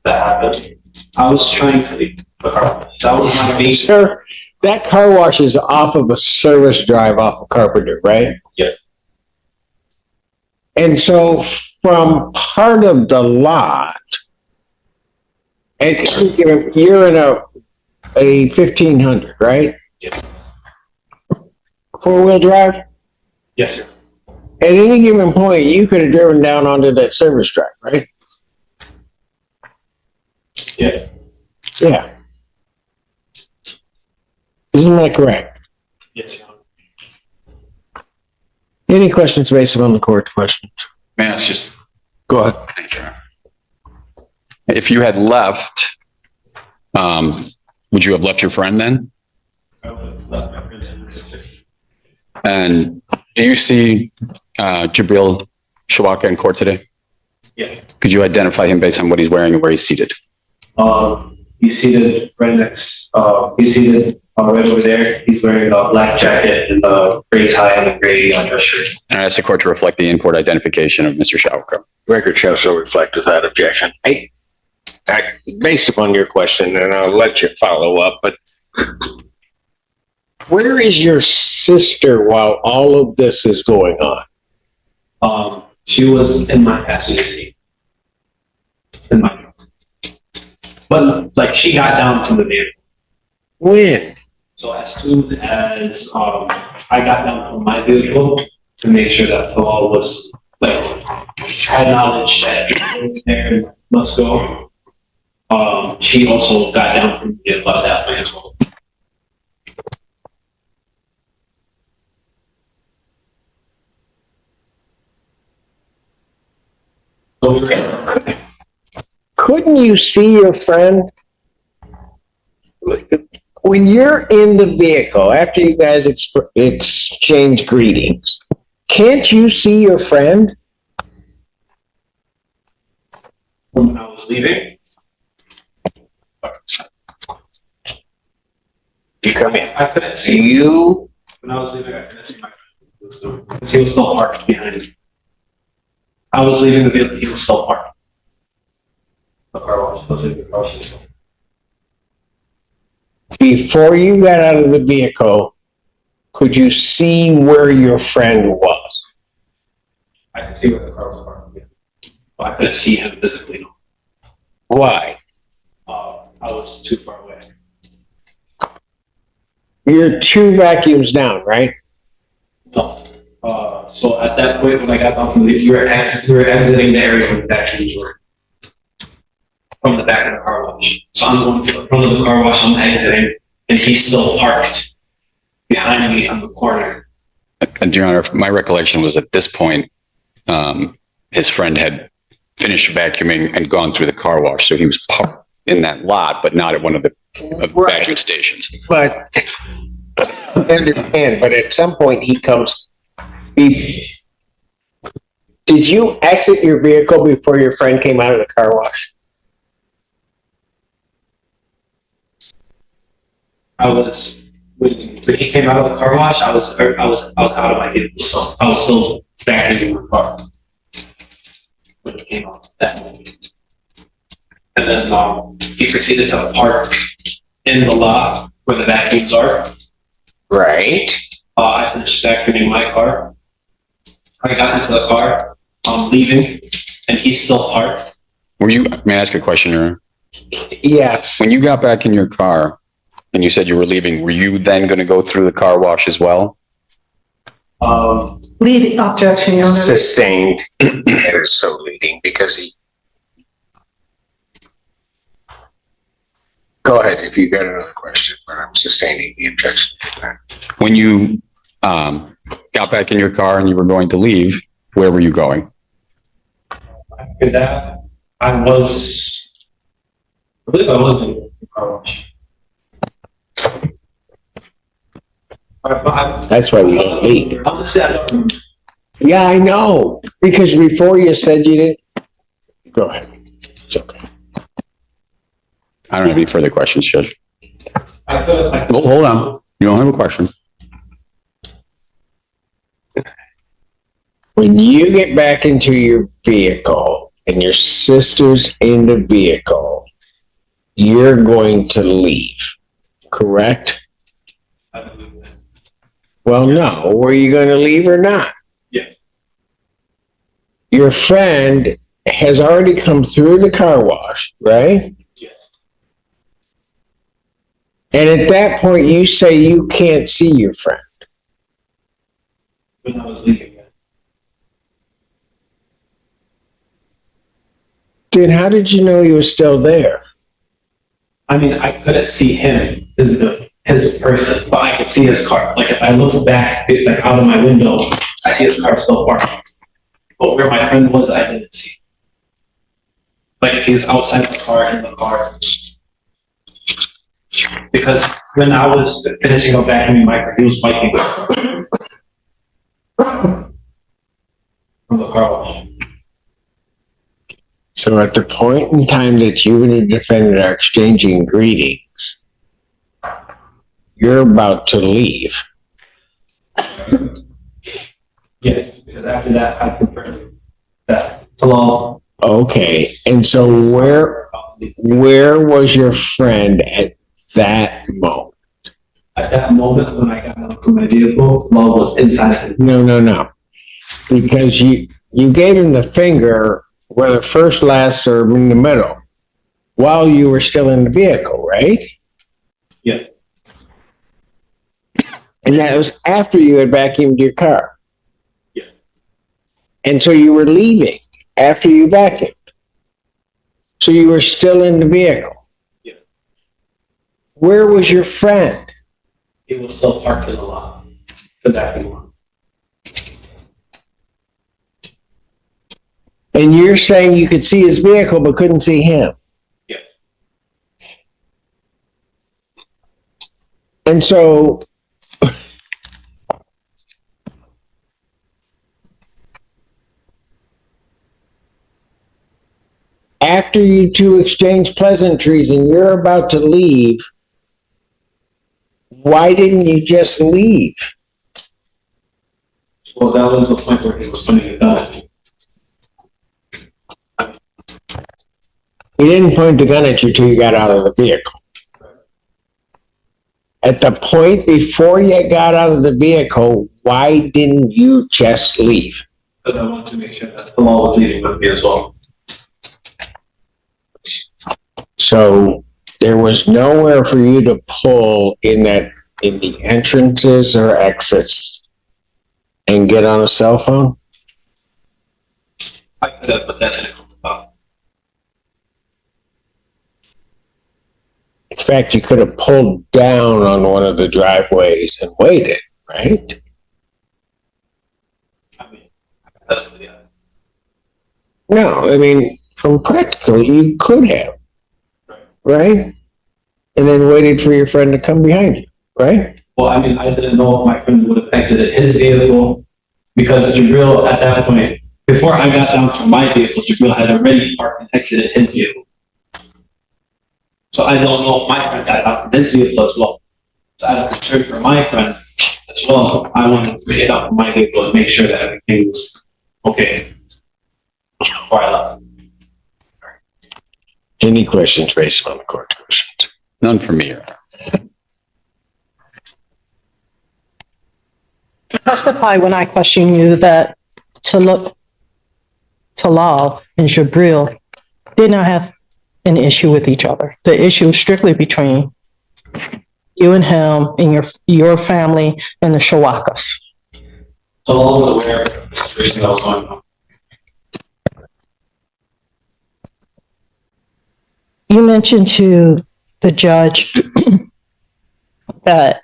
that happened, I was trying to leave the car wash. That was my main. Sir, that car wash is off of a service drive off of Carpenter, right? Yes. And so from part of the lot, and you're in a 1500, right? Yeah. Four-wheel drive? Yes, sir. At any given point, you could have driven down onto that service drive, right? Yes. Yeah. Isn't that correct? Yes, Your Honor. Any questions based on the court's questions? Man, it's just, Go ahead. if you had left, would you have left your friend then? I would have left my friend in the And do you see Jabril Shawaka in court today? Yes. Could you identify him based on what he's wearing and where he's seated? He's seated right next, he's seated right over there. He's wearing a black jacket and a gray tie and a gray dress shirt. And I ask the court to reflect the in-court identification of Mr. Shawaka. Record shall so reflect without objection. Based upon your question, and I'll let you follow up, but where is your sister while all of this is going on? She was in my passenger seat. In my, but like she got down from the vehicle. When? So as soon as I got down from my vehicle to make sure that Talal was like had knowledge that he was there and let's go. She also got down from the vehicle at that point as well. Couldn't you see your friend? When you're in the vehicle, after you guys exchange greetings, can't you see your friend? When I was leaving, You come in. I couldn't see. You, When I was leaving, I couldn't see my friend. Because he was still parked behind me. I was leaving the vehicle, he was still parked. The car wash, I was leaving the car wash. Still. before you got out of the vehicle, could you see where your friend was? I could see where the car was parked. But I couldn't see him physically. Why? I was too far away. You're 2 vacuums down, right? No. So at that point, when I got down from you were exiting the area where the vacuums were. From the back of the car wash. So I'm going to the front of the car wash, I'm exiting, and he's still parked behind me on the corner. And Your Honor, my recollection was at this point, his friend had finished vacuuming and gone through the car wash. So he was parked in that lot, but not at one of the vacuum stations. But I understand, but at some point he comes. Did you exit your vehicle before your friend came out of the car wash? When he came out of the car wash, I was out of my vehicle, so I was still vacuuming the car. When he came out that moment. And then he proceeded to park in the lot where the vacuums are. Right. I finished vacuuming my car. I got into the car, I'm leaving, and he's still parked. May I ask a question, Your Honor? Yes. When you got back in your car and you said you were leaving, were you then going to go through the car wash as well? Leading objection, Your Honor. Sustained. That is so leading because he. Go ahead if you got another question, but I'm sustaining the objection. When you got back in your car and you were going to leave, where were you going? After that, I believe I was in the car wash. That's why we don't leave. I'm gonna say I don't remember. Yeah, I know. Because before you said you didn't. Go ahead. It's okay. I don't have any further questions, Judge. I Well, hold on. You don't have a question. When you get back into your vehicle and your sister's in the vehicle, you're going to leave, correct? Well, no. Were you going to leave or not? Yes. Your friend has already come through the car wash, right? Yes. And at that point, you say you can't see your friend. When I was leaving. Then how did you know he was still there? I mean, I couldn't see him, his person, but I could see his car. Like if I look back, like out of my window, I see his car still parked. But where my friend was, I didn't see. Like he was outside the car, in the car. Because when I was finishing up vacuuming my car, he was biking from the car wash. So at the point in time that you and the defendant are exchanging greetings, you're about to leave. Yes, because after that, I confirmed that. Hello. Okay, and so where was your friend at that moment? At that moment, when I got out from my vehicle, Love was inside. No. Because you gave him the finger, whether first, last, or in the middle, while you were still in the vehicle, right? Yes. And that was after you had vacuumed your car. Yes. And so you were leaving after you vacuumed. So you were still in the vehicle. Yeah. Where was your friend? He was still parked in the lot, the vacuum lot. And you're saying you could see his vehicle but couldn't see him. Yes. And so after you two exchange pleasantries and you're about to leave, why didn't you just leave? Well, that was the point where he was pointing a gun at me. He didn't point the gun at you till you got out of the vehicle. At the point before you got out of the vehicle, why didn't you just leave? Because I wanted to make sure that the law was leaving with me as well. So there was nowhere for you to pull in the entrances or exits and get on a cell phone? I could have, but that's it. In fact, you could have pulled down on one of the driveways and waited, right? I mean, that's, yeah. No, I mean, from practically, you could have, right? And then waited for your friend to come behind you, right? Well, I mean, I didn't know if my friend would have exited his vehicle because Jabril, at that point, before I got down from my vehicle, Jabril had already parked and exited his vehicle. So I don't know if my friend got out from his vehicle as well. So out of concern for my friend as well, I wanted to get out from my vehicle and make sure that everything was okay before I left. Any questions based on the court questions? None for me, Your Honor. Testify when I question you that Talal and Jabril did not have an issue with each other. The issue was strictly between you and him and your family and the Shawakas. So I was aware of the situation that was going on. You mentioned to the judge that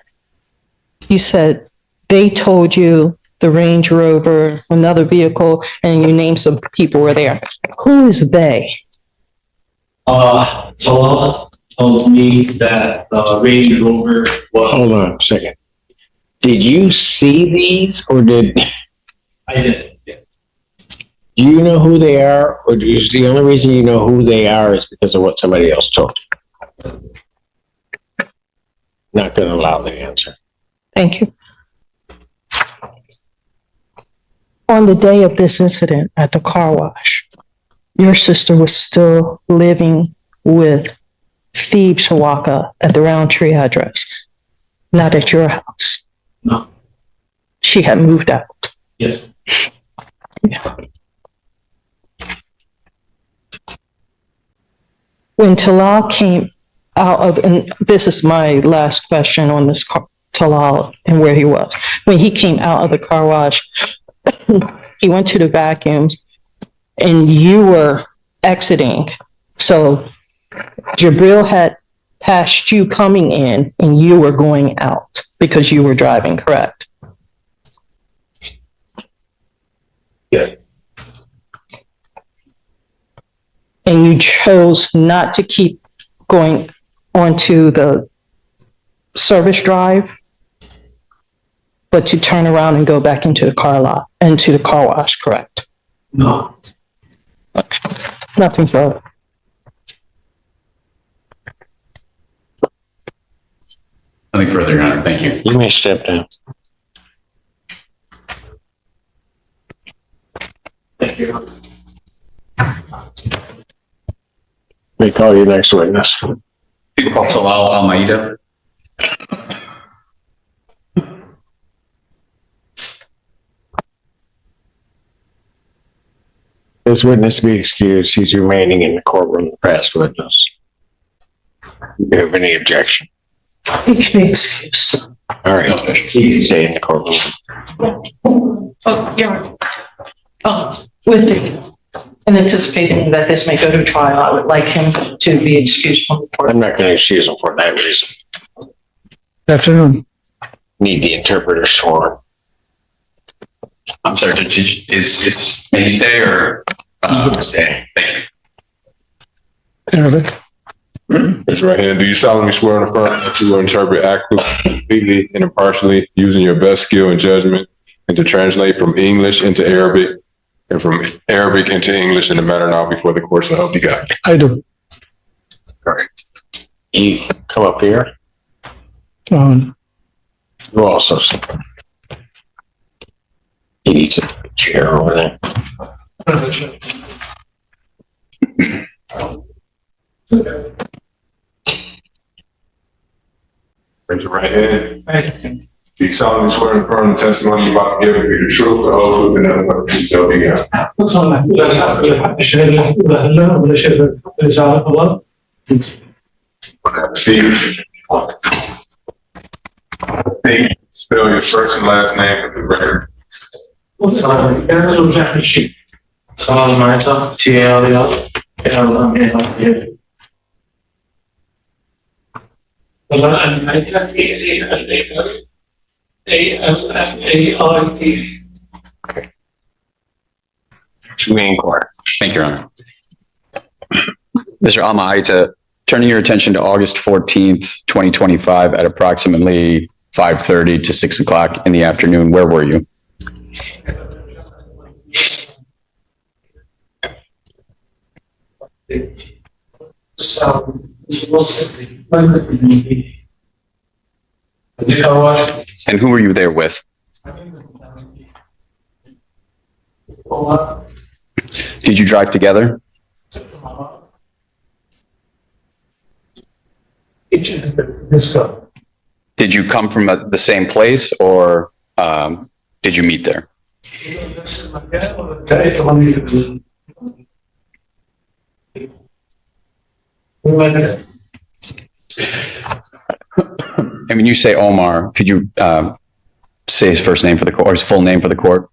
you said they told you the Range Rover, another vehicle, and you named some people were there. Who is they? Talal told me that the Range Rover was, Hold on a second. Did you see these or did I did, yeah. you know who they are? Or is the only reason you know who they are is because of what somebody else told you? Not going to allow the answer. Thank you. On the day of this incident at the car wash, your sister was still living with Phoebe Shawaka at the Roundtree address, not at your house. No, She had moved out. yes. When Talal came out of, and this is my last question on this Talal and where he was. When he came out of the car wash, he went to the vacuums and you were exiting. So Jabril had passed you coming in and you were going out because you were driving, correct? Yeah. And you chose not to keep going onto the service drive, but to turn around and go back into the car lot, into the car wash, correct? No. Okay. Nothing further. Nothing further, Your Honor. Thank you. You may step down. Thank you. They call you next witness. People call Talal Almeida. This witness be excused. He's remaining in the courtroom, the past witness. Do you have any objection? Excuse. All right, you can stay in the courtroom. Oh, yeah. Oh, with the, in anticipating that this may go to trial, I would like him to be excused from the court. I'm not going to excuse him for that reason. Good afternoon. Need the interpreter sworn. I'm sorry, Judge, is, can you stay or? Stay. Thank you. Arabic. Raise your right hand. Do you solemnly swear and affirm that you will interpret accurately, completely, and impartially, using your best skill and judgment, and to translate from English into Arabic and from Arabic into English in the manner now before the court, so help you God? I do. All right. You come up here. Um, You also sit. He needs a chair over there. Raise your right hand. Do you solemnly swear and affirm the testimony you're about to give will be the truth, the whole truth, and nothing but the truth, so help you God? Steve. Hey, spell your first and last name for the record. Marta, T-A-L-L, L-M-A-L-A. A-L-M-A-I-T. To me in court. Thank you, Your Honor. Mr. Almaita, turning your attention to August 14th, 2025 at approximately 5:30 to 6 o'clock in the afternoon, where were you? And who were you there with? Did you drive together? Did you come from the same place, or did you meet there? And when you say Omar, could you say his first name for the court, or his full name for the court?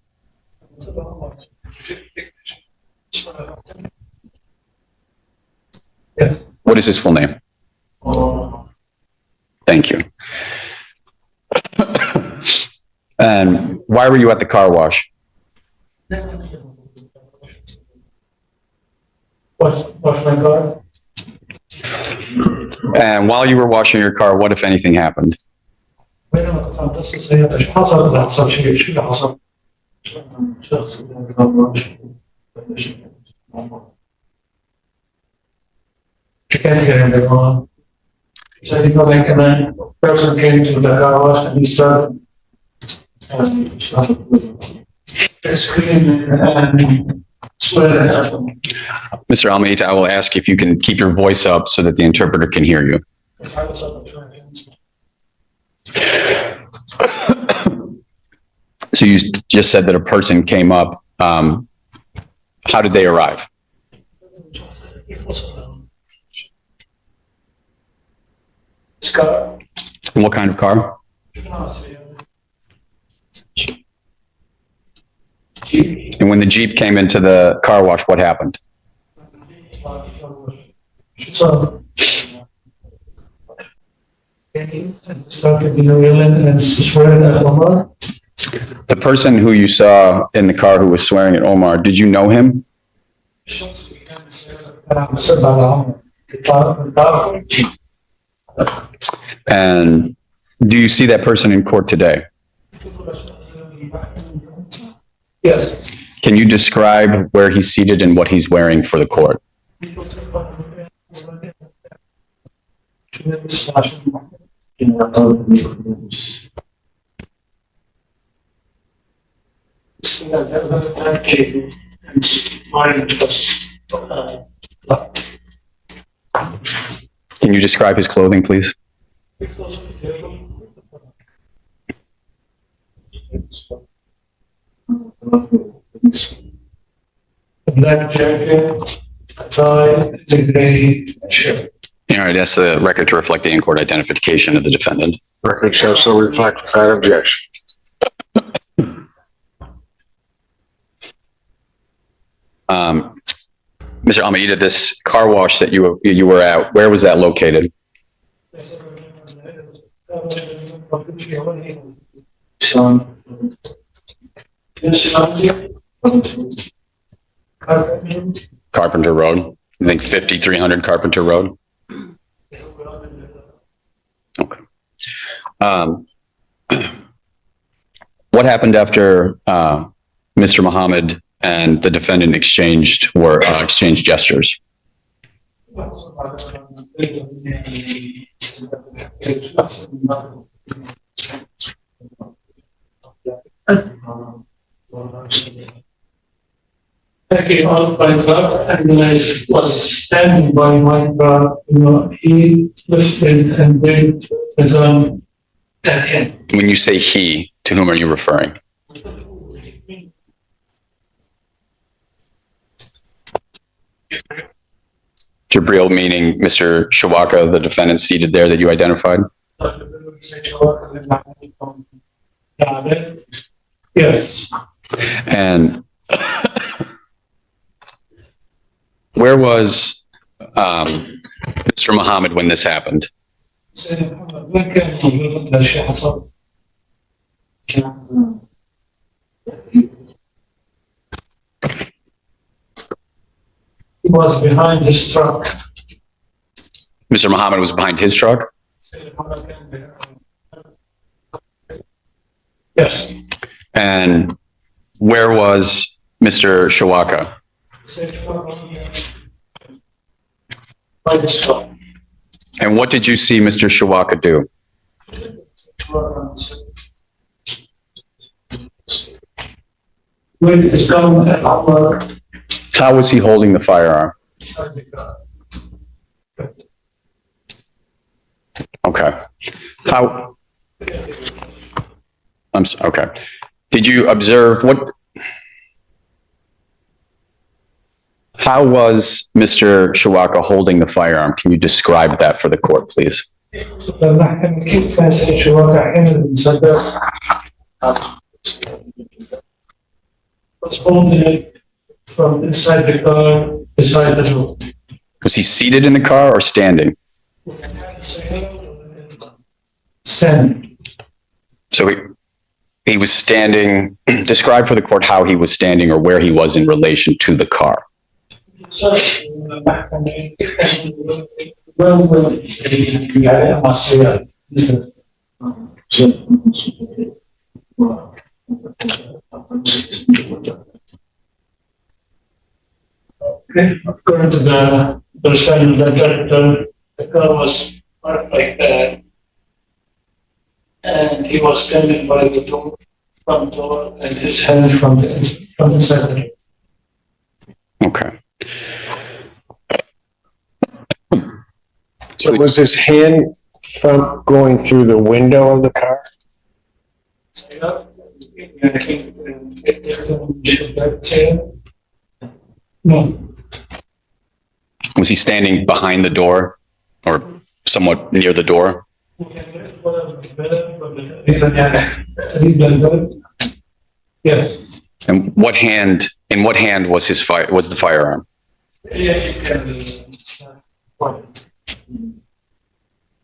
What is his full name? Thank you. And why were you at the car wash? Wash my car. And while you were washing your car, what, if anything, happened? So he got and then person came to the car wash and he started screaming and swearing at him. Mr. Almeida, I will ask if you can keep your voice up so that the interpreter can hear you. So you just said that a person came up. How did they arrive? Car. And what kind of car? And when the Jeep came into the car wash, what happened? So started yelling and swearing at Omar. The person who you saw in the car who was swearing at Omar, did you know him? And do you see that person in court today? Yes. Can you describe where he's seated and what he's wearing for the court? Can you describe his clothing, please? A black jacket, a tie, and a gray shirt. All right, that's the record to reflect the in-court identification of the defendant. Record shall so reflect without objection. Mr. Almeida, this car wash that you were at, where was that located? Carpenter Road. I think 5300 Carpenter Road. Okay. What happened after Mr. Muhammad and the defendant exchanged gestures? I came out by car and when I was standing by my car, he lifted and did the gun at him. When you say he, to whom are you referring? Mr. Briel, meaning Mr. Shawaka, the defendant seated there that you identified? Yes. And where was Mr. Muhammad when this happened? He was behind his truck. Mr. Muhammad was behind his truck? Yes. And where was Mr. Shawaka? By his truck. And what did you see Mr. Shawaka do? When his gun at our How was he holding the firearm? Okay. How? Okay. Did you observe how was Mr. Shawaka holding the firearm? Can you describe that for the court, please? was holding it from inside the car, beside the door. Was he seated in the car or standing? Standing. So he was standing. Describe for the court how he was standing or where he was in relation to the car. According to the understanding that the car was parked like that, and he was standing by the door, front door, and his hand from inside the door. Okay. So was his hand from going through the window of the car? No. Was he standing behind the door or somewhat near the door? Yes. And in what hand was the firearm?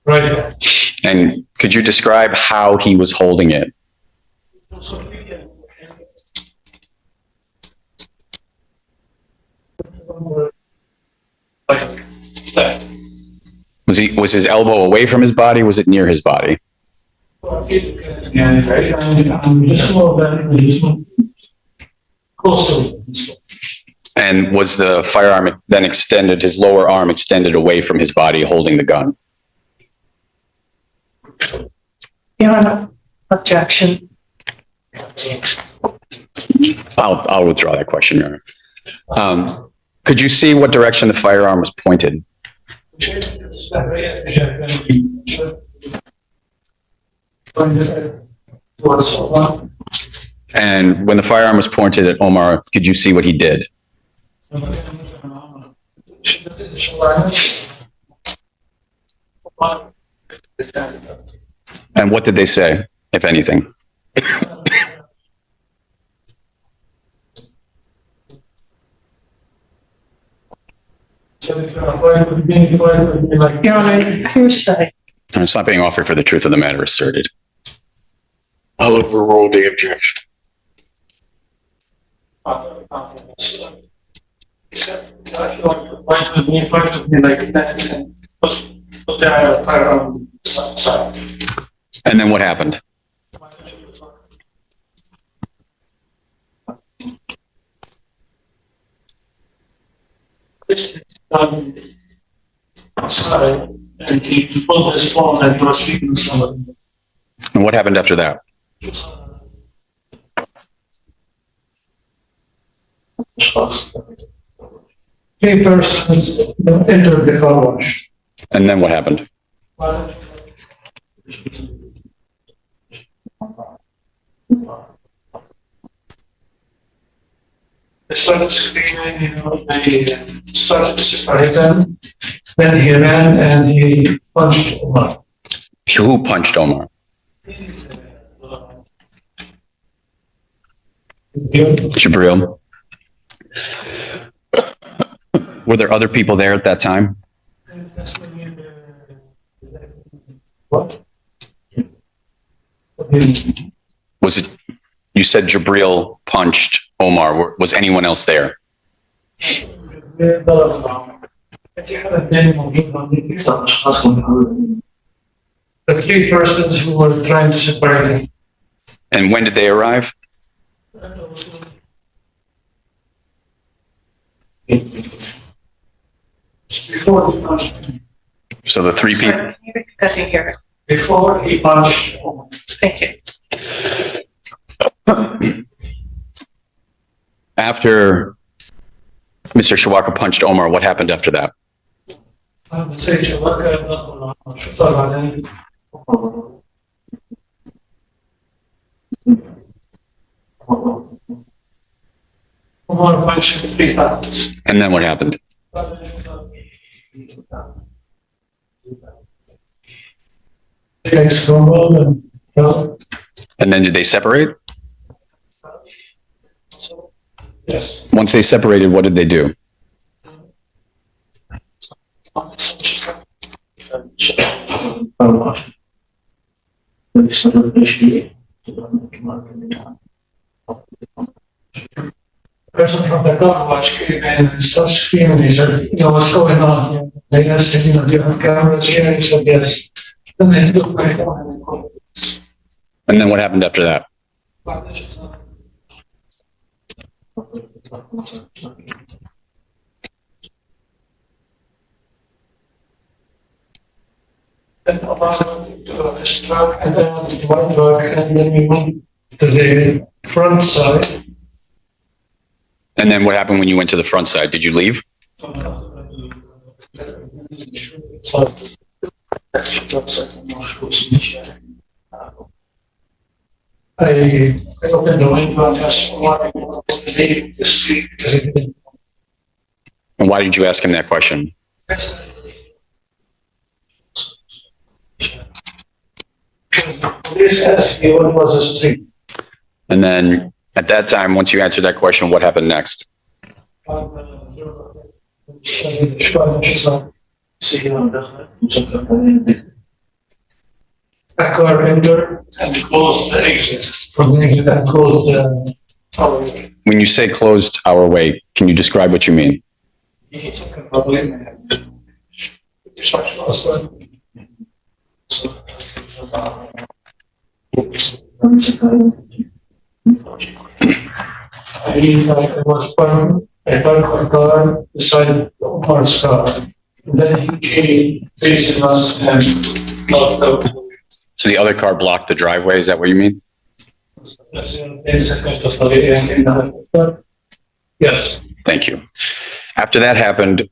Right. And could you describe how he was holding it? Like that. Was his elbow away from his body? Was it near his body? And was the firearm then extended, his lower arm extended away from his body holding the gun? Your Honor, objection. I'll withdraw that question, Your Honor. Could you see what direction the firearm was pointed? And when the firearm was pointed at Omar, could you see what he did? And what did they say, if anything? Your Honor, hearsay. And it's not being offered for the truth of the matter asserted. I'll overrule the objection. And then what happened? And he pulled his phone and he was speaking to somebody. And what happened after that? Three persons entered the car wash. And then what happened? They started screaming, they started to separate them. Then he ran and he punched Omar. Who punched Omar? Jabril. Were there other people there at that time? What? Was it, you said Jabril punched Omar. Was anyone else there? The three persons who were trying to separate him. And when did they arrive? Before he punched him. So the three people. Can you repeat that in here? Before he punched Omar. Thank you. After Mr. Shawaka punched Omar, what happened after that? I would say Omar punched him 3 times. And then what happened? The guy stumbled and fell. And then did they separate? Yes. Once they separated, what did they do? Person from the car watch came in and started screaming. He said, what's going on? They asked him, do you have cameras here? He said, yes. Then they took my phone and they called. And then what happened after that? And Omar went to his truck and then went to my truck and then we went to the front side. And then what happened when you went to the front side? Did you leave? I opened the window and asked Omar to leave the street because he didn't. And why did you ask him that question? Police asked me what was the street. And then at that time, once you answered that question, what happened next? A car entered and closed the exit from the exit and closed the hallway. When you say closed our way, can you describe what you mean? He took a public and shut us up. I mean, like, it was parked, I parked a car beside Omar's car. And then he came facing us and knocked out. So the other car blocked the driveway, is that what you mean? Yes. Thank you. After that happened,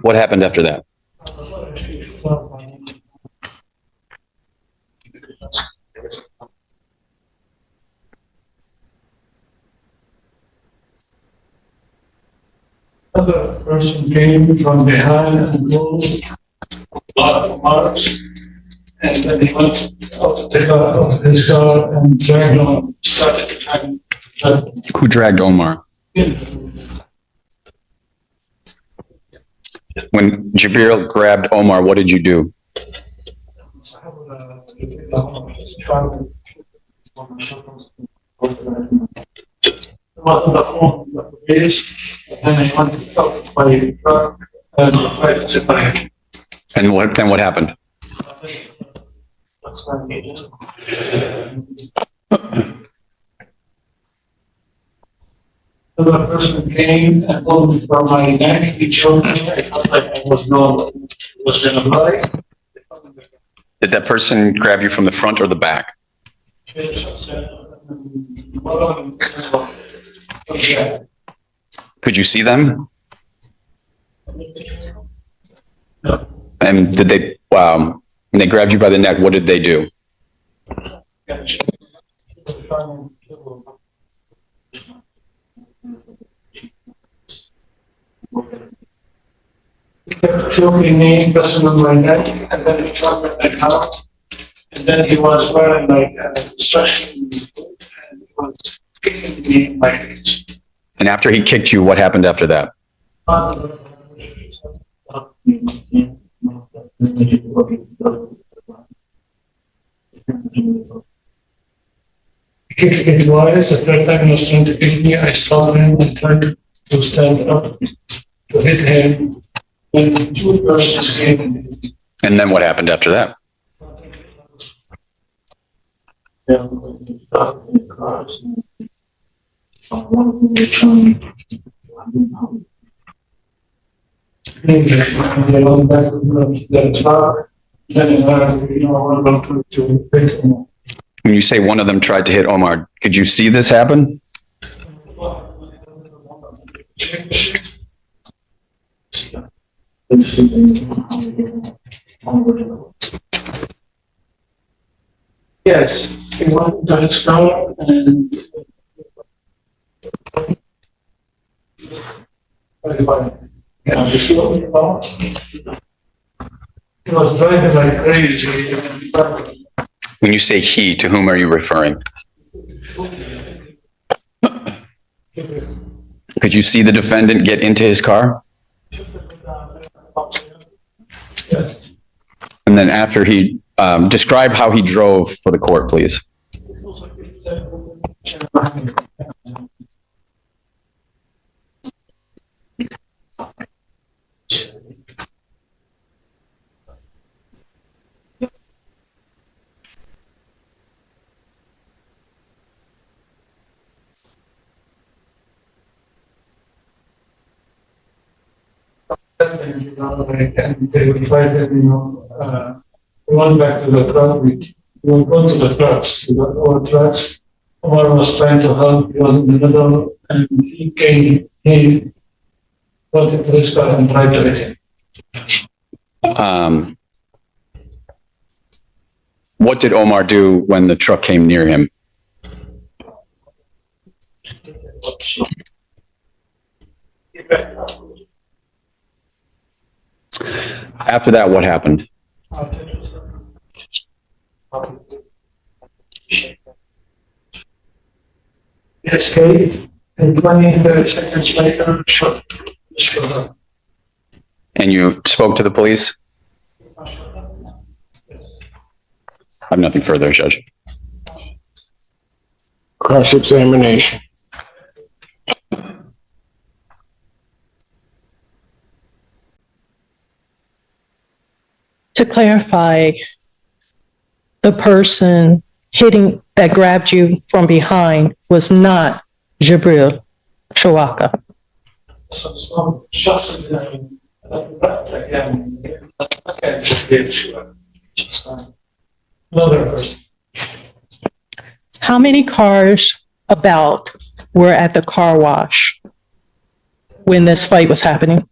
what happened after that? Another person came from behind and closed a lot of marks. And then he went out to the car, out of his car and dragged on, started to drag. Who dragged Omar? When Jabril grabbed Omar, what did you do? On the phone, the police, and then I went out to my truck and tried to separate. And then what happened? Another person came and pulled me from my neck. He choked me. I felt like I was gonna die. Did that person grab you from the front or the back? Could you see them? No. And did they, when they grabbed you by the neck, what did they do? kept choking me, pressing on my neck, and then he chopped my neck out. And then he was wearing like a instruction book, and he was kicking me in my face. And after he kicked you, what happened after that? He kicked me twice. The third time he was trying to kick me, I stopped him and tried to stand up to hit him. Then two persons came. And then what happened after that? They went back to the truck, then, one of them to pick him up. When you say one of them tried to hit Omar, could you see this happen? Yes, he went to his car and yeah, you see what we're about? He was driving like crazy. When you say he, to whom are you referring? Could you see the defendant get into his car? Yes. And then after he, describe how he drove for the court, please. And they would fight them, we went back to the truck, we went to the trucks, we got our trucks. Omar was trying to help, he was in the middle, and he went into his car and tried to hit him. What did Omar do when the truck came near him? After that, what happened? He escaped, and 30 seconds later, shot. And you spoke to the police? I have nothing further, Judge. Cross-examination. To clarify, the person that grabbed you from behind was not Jibril Shawaka. Some shots again. Another person. How many cars about were at the car wash when this fight was happening?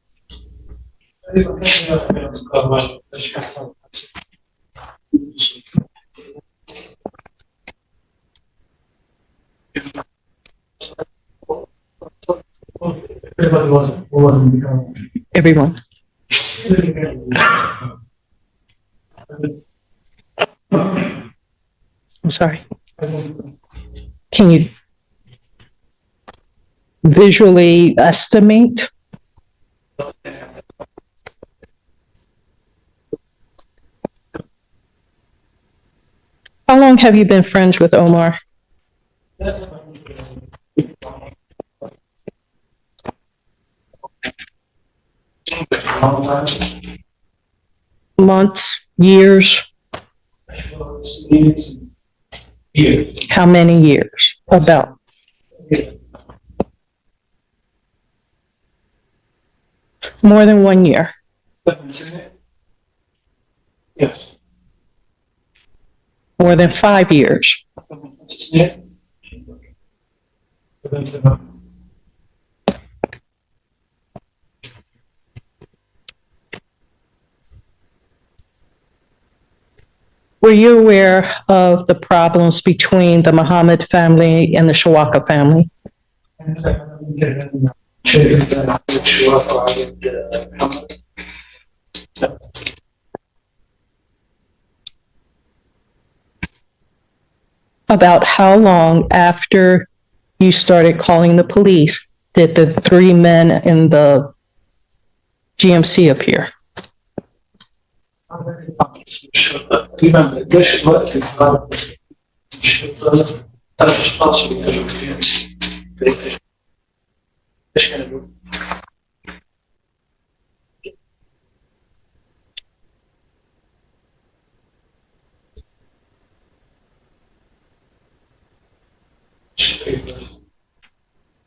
Everybody wasn't becoming. Everyone. I'm sorry. Can you visually estimate? How long have you been friends with Omar? Months, years? Years. How many years? About? More than 1 year. Yes. More than 5 years. Were you aware of the problems between the Muhammad family and the Shawaka family? About how long after you started calling the police did the three men in the GMC appear?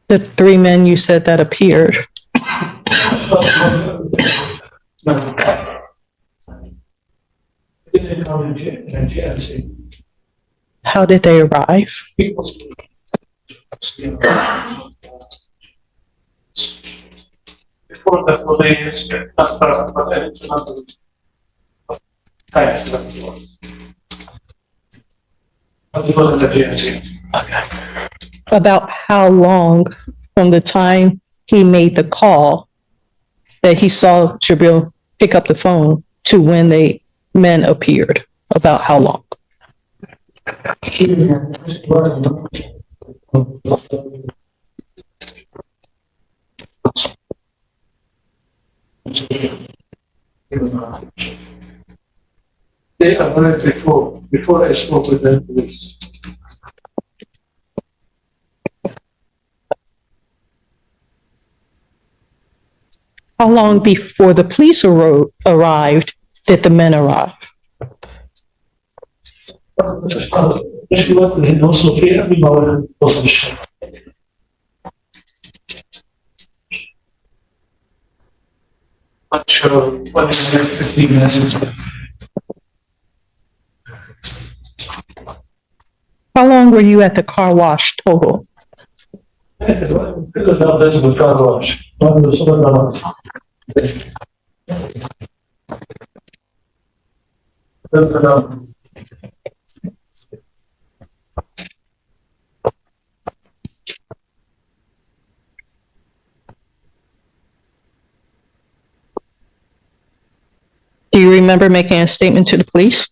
The three men you said that appeared, how did they arrive? Before the police, but it's another. Before the GMC. About how long from the time he made the call that he saw Jabril pick up the phone to when the men appeared? About how long? They arrived before I spoke with the police. How long before the police arrived did the men arrive? Not sure, 20 minutes, 15 minutes. How long were you at the car wash total? Do you remember making a statement to the police?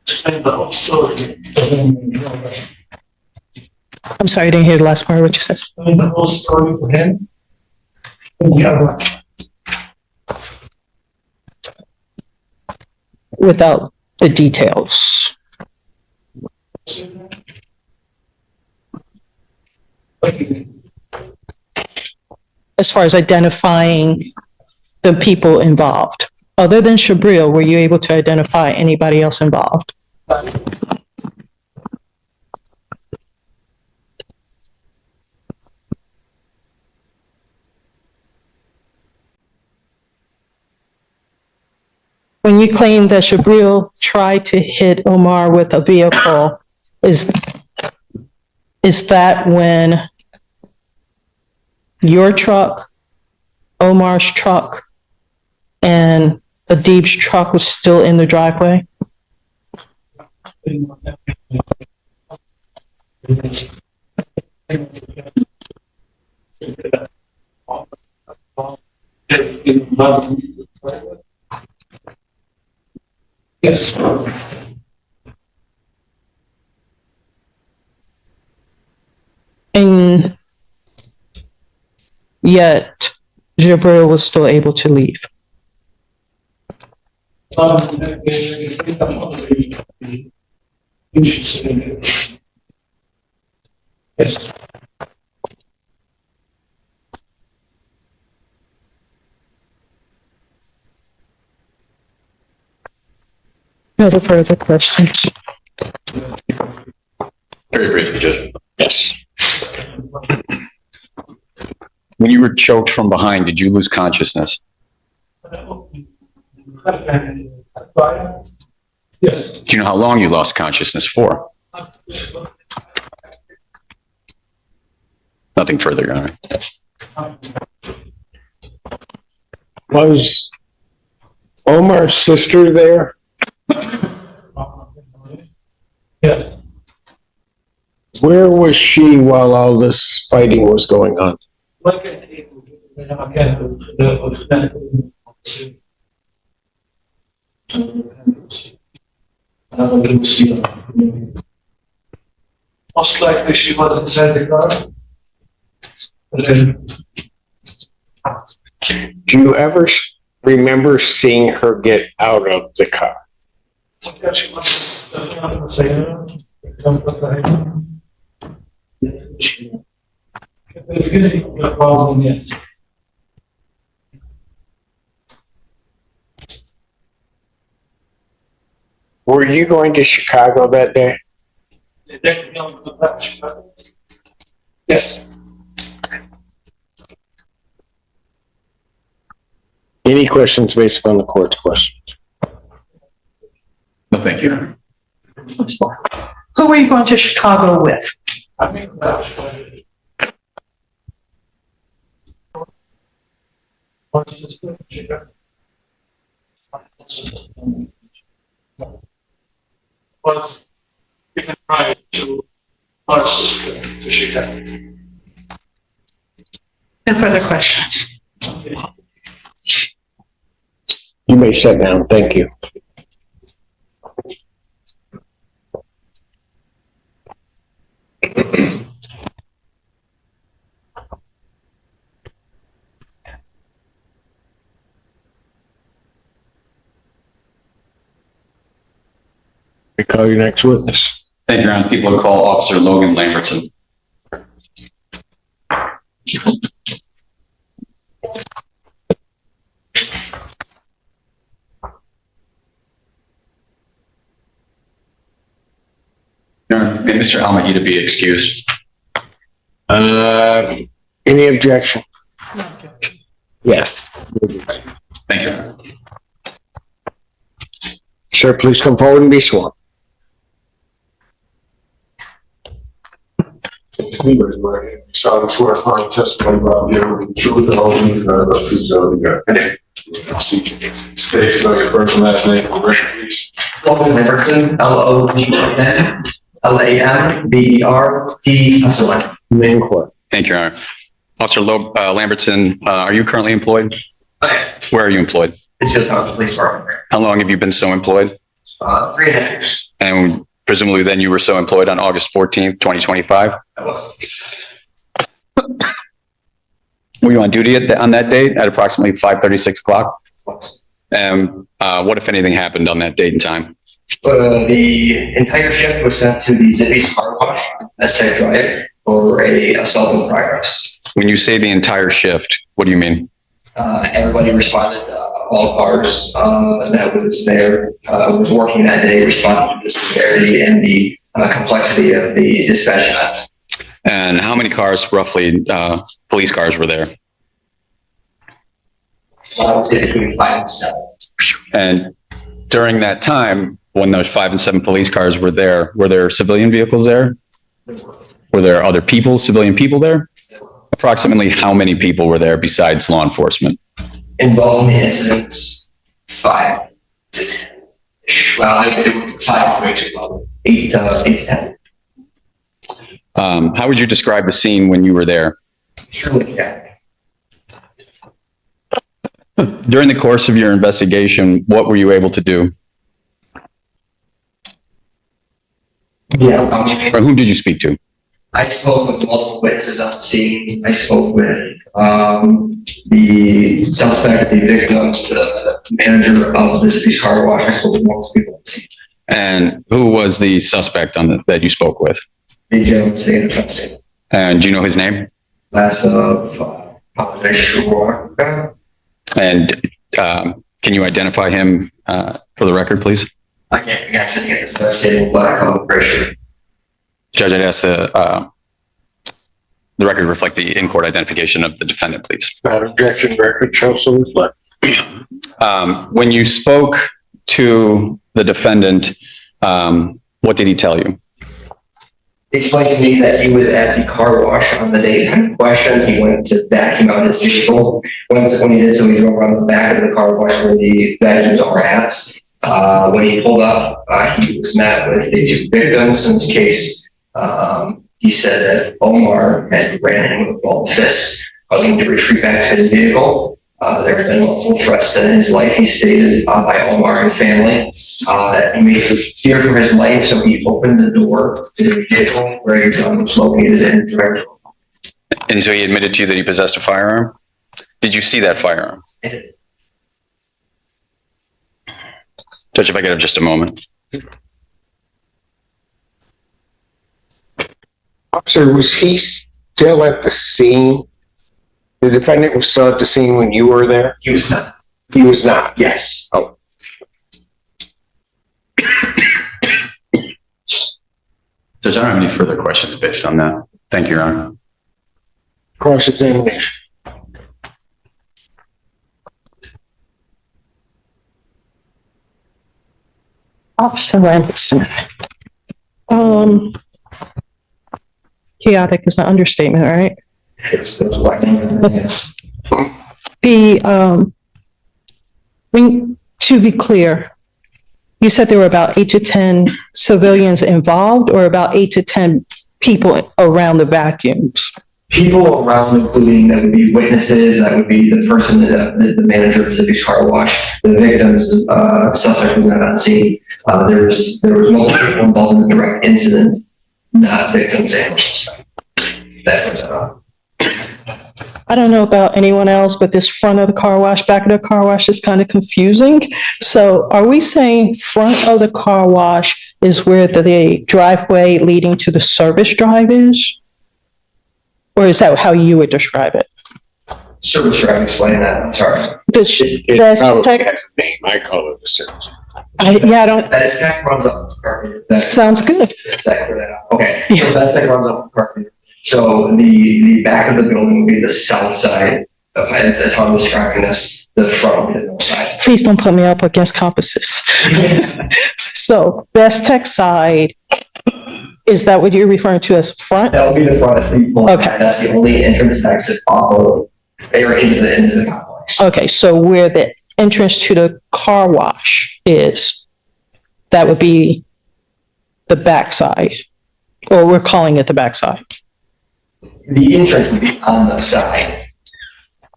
Explain the whole story. I'm sorry, I didn't hear the last part of what you said. Explain the whole story to him. And the other. Without the details. As far as identifying the people involved. Other than Jabril, were you able to identify anybody else involved? When you claim that Jabril tried to hit Omar with a vehicle, is that when your truck, Omar's truck, and Adib's truck was still in the driveway? Yes. And yet Jabril was still able to leave. Yes. No other further questions? Very briefly, Judge. Yes. When you were choked from behind, did you lose consciousness? Yes. Do you know how long you lost consciousness for? Nothing further, Your Honor. Was Omar's sister there? Yeah. Where was she while all this fighting was going on? Like I again, most likely she was inside the car. And then Do you ever remember seeing her get out of the car? she was at the beginning of the problem, yes. Were you going to Chicago that day? Yes. Any questions based upon the court's questions? No, thank you. Who were you going to Chicago with? I think that's was even prior to our sister to Chicago. And further questions? You may sit down. Thank you. We call your next witness. Thank you, Your Honor. People call Officer Logan Lambertson. Your Honor, may Mr. Almahida be excused? Any objection? Yes. Thank you, Your Honor. Sir, please come forward and be sworn. Solemnly swear upon testimony about you, the truth, the whole truth, and the God. States about your first and last name, please. Logan Lambertson, LOGN, Main court. Thank you, Your Honor. Officer Lambertson, are you currently employed? Where are you employed? It's just not the police department. How long have you been so employed? 3.5 years. And presumably then you were so employed on August 14th, 2025? I was. Were you on duty on that date at approximately 5:36 o'clock? And what, if anything, happened on that date and time? The entire shift was sent to the Zippy's car wash, S-type drive, for a assault and progress. When you say the entire shift, what do you mean? Everybody responded, all cars that was there, was working that day, responded to the severity and the complexity of the dispatch event. And how many cars, roughly, police cars were there? I would say between 5 and 7. And during that time, when those 5 and 7 police cars were there civilian vehicles there? Were there other people, civilian people there? Approximately how many people were there besides law enforcement? Involved in the incidents, 5 to 10. Well, I think 5 way too low. 8 to 10. How would you describe the scene when you were there? Surely, yeah. During the course of your investigation, what were you able to do? Yeah. Or whom did you speak to? I spoke with multiple witnesses on the scene. I spoke with the suspect, the victims, the manager of this police car wash. I spoke with multiple people on the scene. And who was the suspect that you spoke with? The gentleman staying in the front state. And do you know his name? Last of sure. And can you identify him for the record, please? I can't sitting at the front state, but I'm pretty sure. Judge, I'd ask the record reflect the in-court identification of the defendant, please. That objection record shows so reflect. When you spoke to the defendant, what did he tell you? He explained to me that he was at the car wash on the day in question. He went to vacuum out his vehicle. When he did so, he drove around the back of the car wash where the vacuums are at. When he pulled up, he was met with the 2 victims. In this case, he said that Omar had ran him with a ball fist, causing him to retreat back to his vehicle. There have been multiple threats in his life, he stated, by Omar and family, that he made fear for his life, so he opened the door to the vehicle where he was located in the driver's. And so he admitted to you that he possessed a firearm? Did you see that firearm? Judge, if I could have just a moment. Officer, was he still at the scene? The defendant was still at the scene when you were there? He was not. He was not. Yes. Oh. Judge, I don't have any further questions based on that. Thank you, Your Honor. Cross-examination. Officer Ransom. Chaotic is an understatement, right? Yes. To be clear, you said there were about 8 to 10 civilians involved, or about 8 to 10 people around the vacuums? People around, including that would be witnesses, that would be the person, the manager of Pacific's car wash, the victims, suspect was not on scene. There was multiple people involved in the direct incident, not victims and suspect. That was, I don't know about anyone else, but this front of the car wash, back of the car wash is kind of confusing. So are we saying front of the car wash is where the driveway leading to the service drive is? Or is that how you would describe it? service drive, explain that, I'm sorry. It probably has a name. I call it a service. I don't, Best Tech runs up the Carpenter. That's sounds good. exactly that. Okay, so Best Tech runs up the Carpenter. So the back of the building will be the south side, as how I'm describing this, the front will be the north side. Please don't put me up against compasses. So Best Tech side, is that what you're referring to as front? That will be the front if we pull. Okay. That's the only entrance exit off of, or into the complex. Okay, so where the entrance to the car wash is, that would be the backside, or we're calling it the backside. The entrance would be on the side.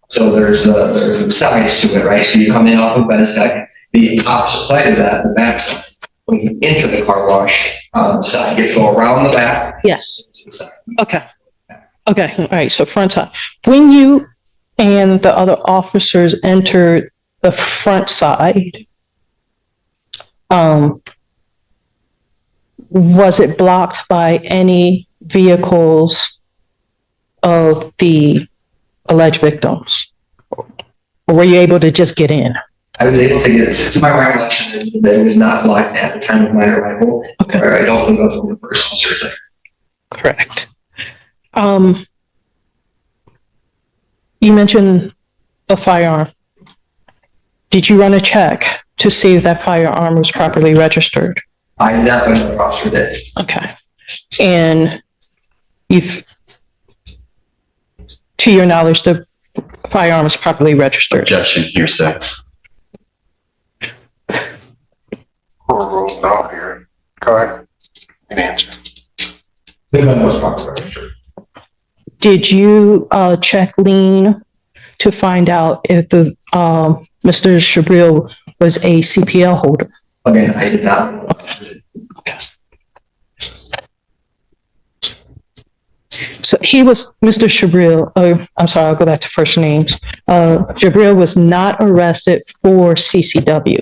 So there's the sides to it, right? So you come in off of Best Tech, the opposite side of that, the back side. When you enter the car wash, side, you have to go around the back. Yes. To the side. Okay. Okay, all right, so front side. When you and the other officers entered the front side, was it blocked by any vehicles of the alleged victims? Or were you able to just get in? I was able to get it, to my recollection, that it was not blocked at the time of my arrival. Okay. Or I don't believe those were the first officers there. Correct. You mentioned a firearm. Did you run a check to see if that firearm was properly registered? I did not know the officer did. Okay. And you've, to your knowledge, the firearm is properly registered? Objection, hearsay. Ruled out here. Go ahead. An answer. The gun was properly registered. Did you check lien to find out if the Mr. Shabril was a CPL holder? Again, I did not know. Okay. So he was, Mr. Shabril, I'm sorry, I'll go back to first names. Shabril was not arrested for CCW.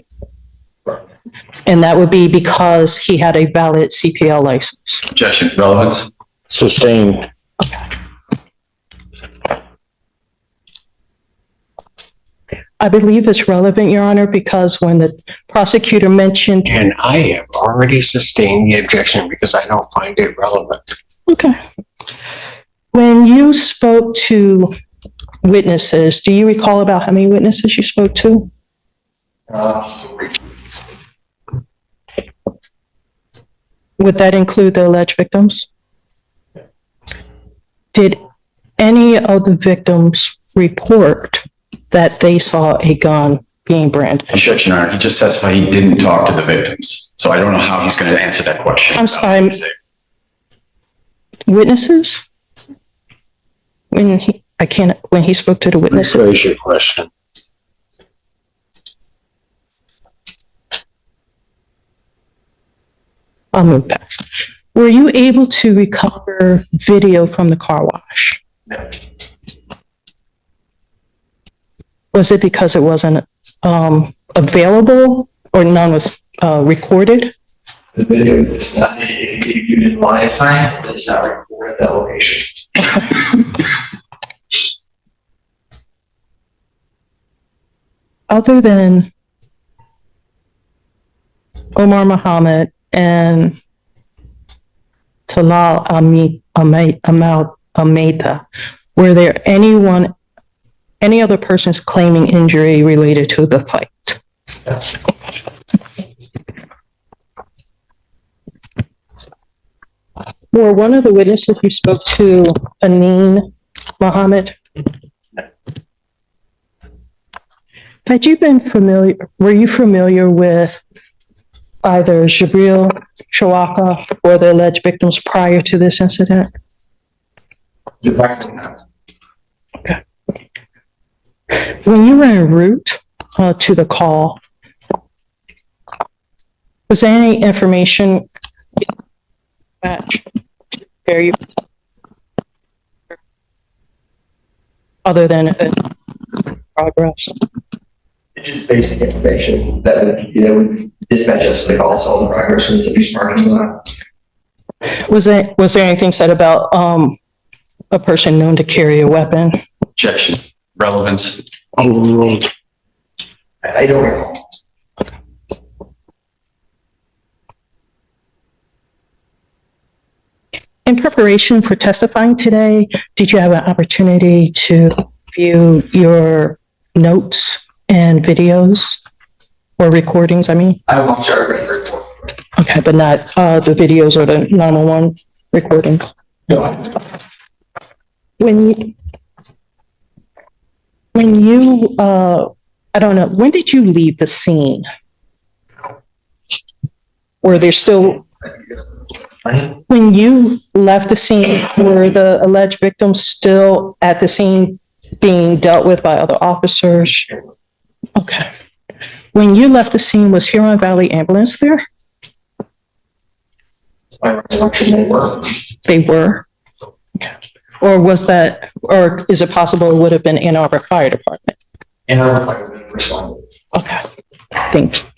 And that would be because he had a valid CPL license. Objection, relevance. Sustained. I believe it's relevant, Your Honor, because when the prosecutor mentioned, And I have already sustained the objection because I don't find it relevant. okay. When you spoke to witnesses, do you recall about how many witnesses you spoke to? Would that include the alleged victims? Did any of the victims report that they saw a gun being brandished? Objection, Your Honor. He just testified he didn't talk to the victims. So I don't know how he's going to answer that question. I'm sorry. witnesses? When he spoke to the witnesses? Rephrase your question. I'll move back. Were you able to recover video from the car wash? No. Was it because it wasn't available or none was recorded? The video is not, if you did live time, it's not recorded at that location. Other than Omar Muhammad and Talal Almeida, were there any other persons claiming injury related to the fight? Were one of the witnesses you spoke to Aneen Muhammad? Were you familiar with either Jabril Shawaka or the alleged victims prior to this incident? Directly not. Okay. When you were en route to the call, was there any information you other than progress? It's just basic information that would dispatch us to the call, all the progress in the city's parking lot. Was there anything said about a person known to carry a weapon? Objection. Relevance. Overruled. I don't recall. In preparation for testifying today, did you have an opportunity to view your notes and videos or recordings, I mean? I watched our record report. Okay, but not the videos or the 911 recordings? No, When you, I don't know, when did you leave the scene? Were there still, when you left the scene, were the alleged victims still at the scene being dealt with by other officers? Okay. When you left the scene, was Huron Valley Ambulance there? my recollection, they were. They were? Okay. Or was that, or is it possible it would have been Ann Arbor Fire Department? And I reflected responded. Okay, thank you.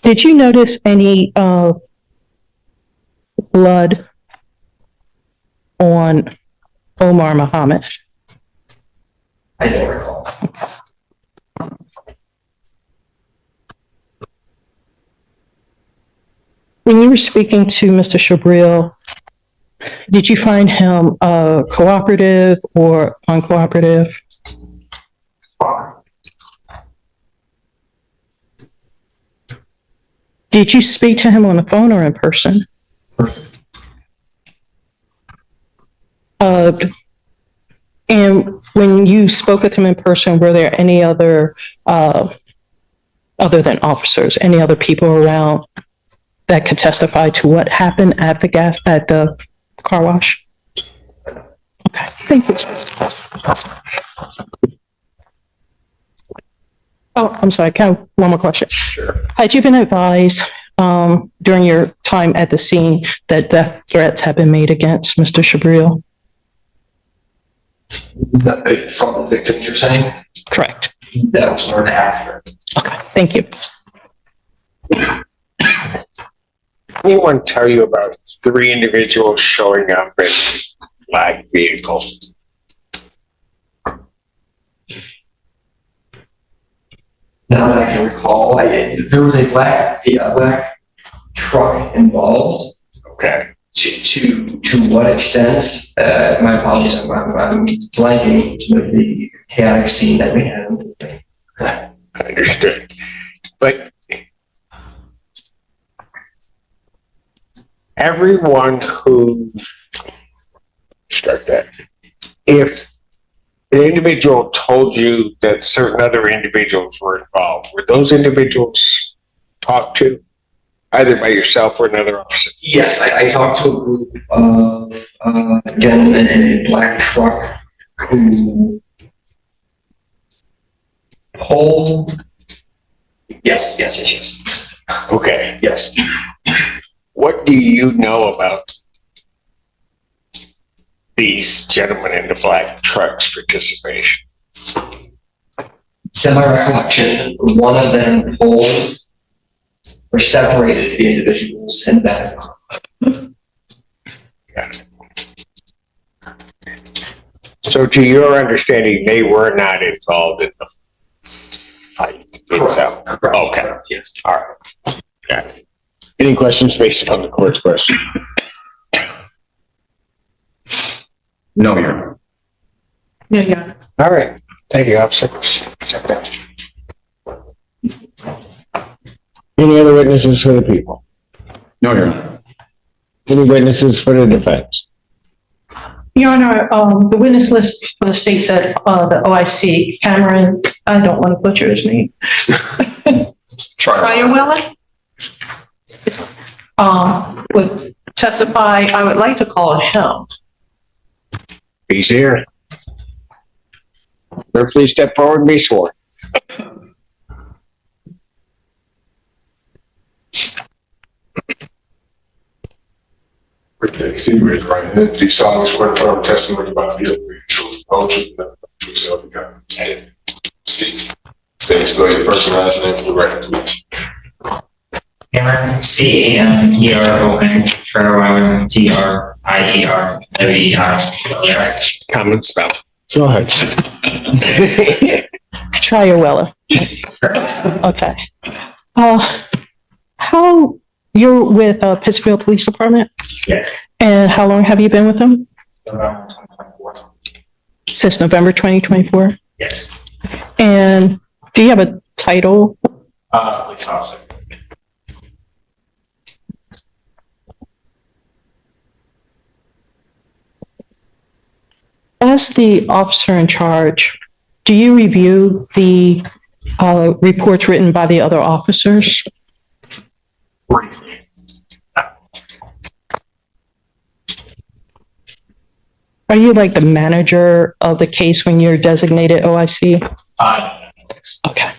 Did you notice any blood on Omar Muhammad? I don't recall. When you were speaking to Mr. Shabril, did you find him cooperative or uncooperative? Did you speak to him on the phone or in person? And when you spoke with him in person, were there any other than officers, any other people around that could testify to what happened at the car wash? Okay, thank you. Oh, I'm sorry, one more question. Sure. Had you been advised during your time at the scene that death threats have been made against Mr. Shabril? From the victims, you're saying? Correct. That was learned after. Okay, thank you. Anyone tell you about 3 individuals showing up in black vehicles? Now that I can recall, there was a black truck involved. Okay. To what extent? My apologies, I'm blanking with the chaotic scene that we had. Understood. But everyone who start that, if an individual told you that certain other individuals were involved, were those individuals talked to either by yourself or another officer? Yes, I talked to a group of gentlemen in a black truck who pulled. Yes. Okay. Yes. What do you know about these gentlemen in the black trucks participation? Semi recollection, one of them pulled or separated the individuals in the back. So to your understanding, they were not involved in the fight itself? Okay, Yes. all right. Got it. Any questions based upon the court's question? No, Your Honor. Yeah. All right, thank you, officer. Any other witnesses for the people? No, Your Honor. Any witnesses for the defense? Your Honor, the witness list for the state said, the OIC, Cameron, I don't want to butcher his name. Weller? Would testify, I would like to call him. He's here. Sir, please step forward and be sworn. See, raise your right hand. Do you solemnly swear to affirm testimony about the truth, whole truth, and nothing but the truth, so help you God? See. Say, spell your first and last name for the record, please. Cameron, C-A-M-E-R-O-N, Trierweiler, T-R-I-E-R-W-E-I. Common spell. Go ahead. Try your Weller. Okay. How, you're with Pittsfield Police Department? Yes. And how long have you been with them? November 2024. Since November 2024? Yes. And do you have a title? Police officer. As the officer in charge, do you review the reports written by the other officers? Briefly. Are you like the manager of the case when you're designated OIC? Okay.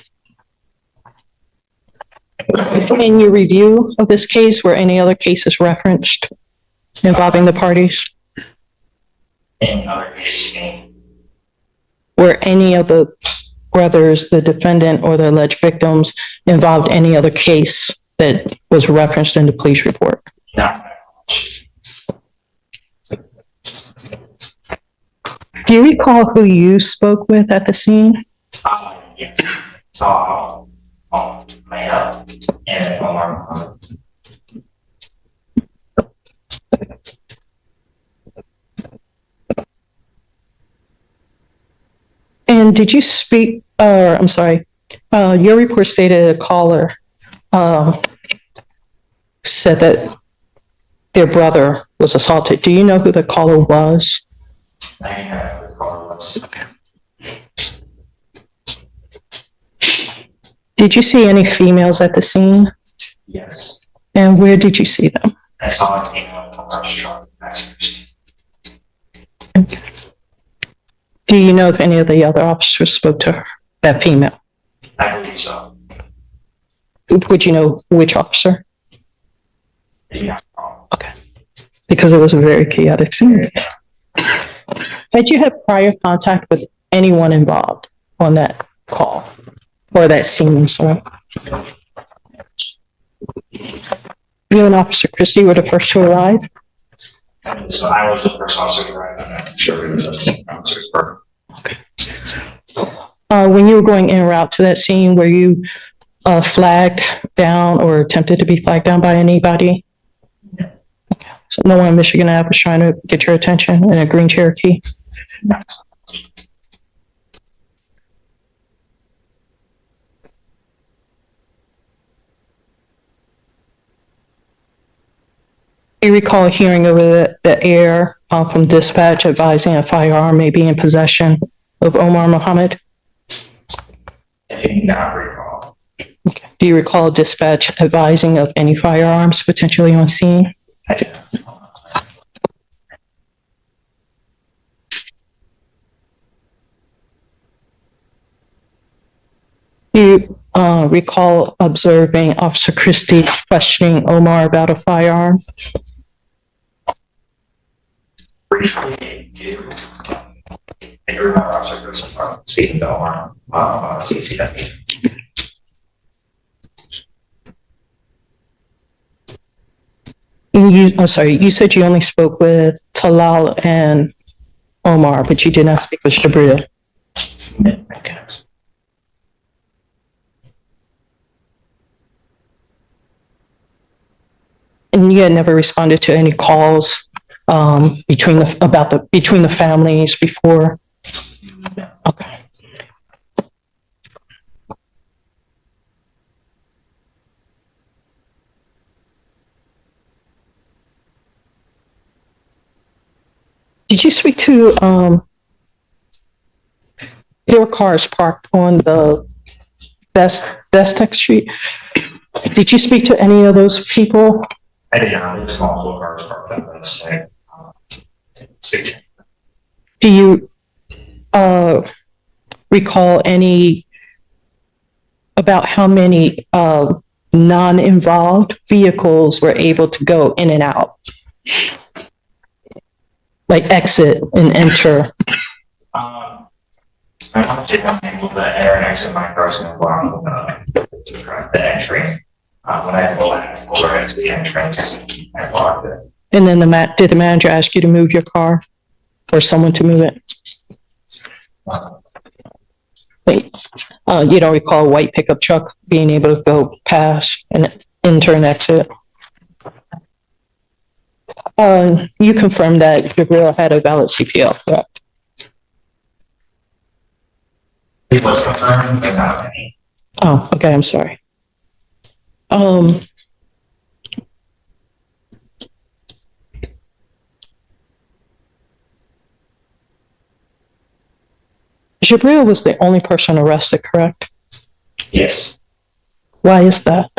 In your review of this case, were any other cases referenced involving the parties? Any other case? Were any of the brothers, the defendant or the alleged victims, involved any other case that was referenced in the police report? Not Do you recall who you spoke with at the scene? yes. So, my help and Omar. And did you speak, I'm sorry, your report stated a caller said that their brother was assaulted. Do you know who the caller was? I have the call was. Did you see any females at the scene? Yes. And where did you see them? I saw a female in the restaurant. Do you know if any of the other officers spoke to her, that female? I believe so. Would you know which officer? Yeah. Okay. Because it was a very chaotic scene. Did you have prior contact with anyone involved on that call or that scene? Sorry. You and Officer Christie were the first to arrive? So I was the first officer to arrive. I'm sure it was the second officer. When you were going en route to that scene, were you flagged down or attempted to be flagged down by anybody? Okay. So no one in Michigan Ave was trying to get your attention in a green Cherokee? No. Do you recall hearing over the air from dispatch advising a firearm may be in possession of Omar Muhammad? I do not recall. Okay. Do you recall dispatch advising of any firearms potentially on scene? I do. Do you recall observing Officer Christie questioning Omar about a firearm? Briefly, do. I do remember Officer Simpson speaking to Omar, CCW. I'm sorry, you said you only spoke with Talal and Omar, but you did not speak with Shabril. Okay. And you had never responded to any calls between the families before? Okay. Did you speak to there were cars parked on the Tech Street? Did you speak to any of those people? I did not. There's multiple cars parked on that side. Do you recall any about how many non-involved vehicles were able to go in and out? Like exit and enter? I did not able to enter and exit my cars and block the entry. When I pulled over into the entrance, I blocked it. And then did the manager ask you to move your car or someone to move it? Wait, you don't recall a white pickup truck being able to go past and enter and exit? You confirmed that Jabril had a valid CPL, correct? It was confirmed, but not any. Oh, okay, I'm sorry. Jabril was the only person arrested, correct? Yes. Why is that?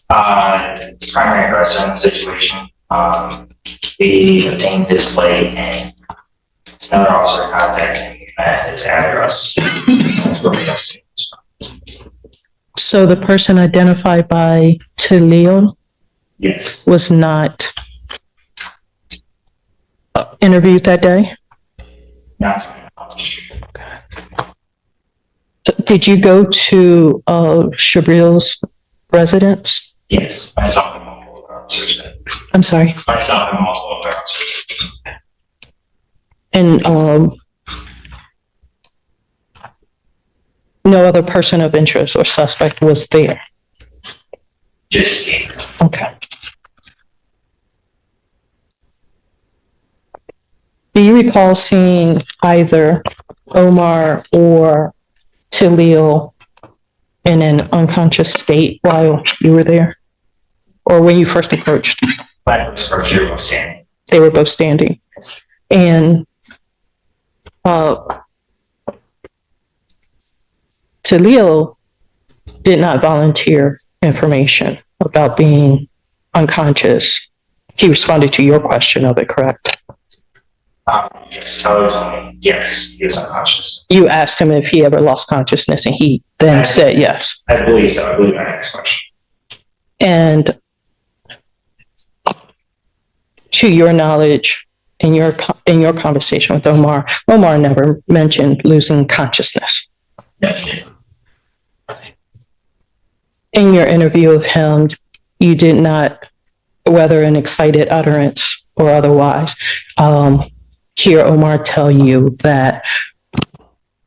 Primary arrest in the situation. He obtained his plate and another officer contacted me at his address. That's where we got seen. So the person identified by Talil Yes. was not interviewed that day? Not to my knowledge. So did you go to Shabril's residence? Yes. I saw him multiple officers. I'm sorry. I saw him multiple officers. And no other person of interest or suspect was there? Just me. Okay. Do you recall seeing either Omar or Talil in an unconscious state while you were there? Or when you first approached? When I was approached, they were standing. They were both standing. And Talil did not volunteer information about being unconscious. He responded to your question of it, correct? Yes. Yes, he was unconscious. You asked him if he ever lost consciousness, and he then said yes. I believe so. I believe I asked this question. And to your knowledge, in your conversation with Omar never mentioned losing consciousness. Yeah. In your interview of him, you did not, whether an excited utterance or otherwise, hear Omar tell you that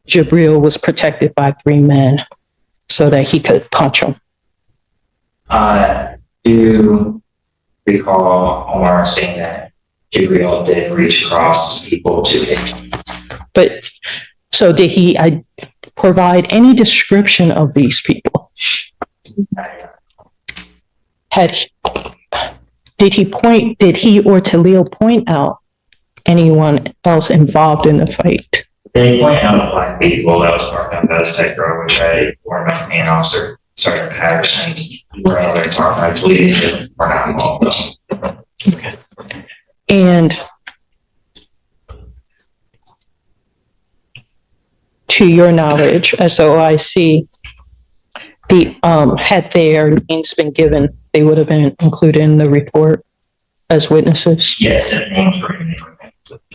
Jabril was protected by 3 men so that he could punch him. Do you recall Omar saying that Gabriel did reach across people to him? But so did he provide any description of these people? Did he or Talil point out anyone else involved in the fight? They pointed out a black vehicle that was parked on Beztech Road, which I informed my command officer. Sergeant Patterson, or another department, I believe, are not involved. Okay. And to your knowledge, as OIC, had their names been given, they would have been included in the report as witnesses? Yes, the names were in there.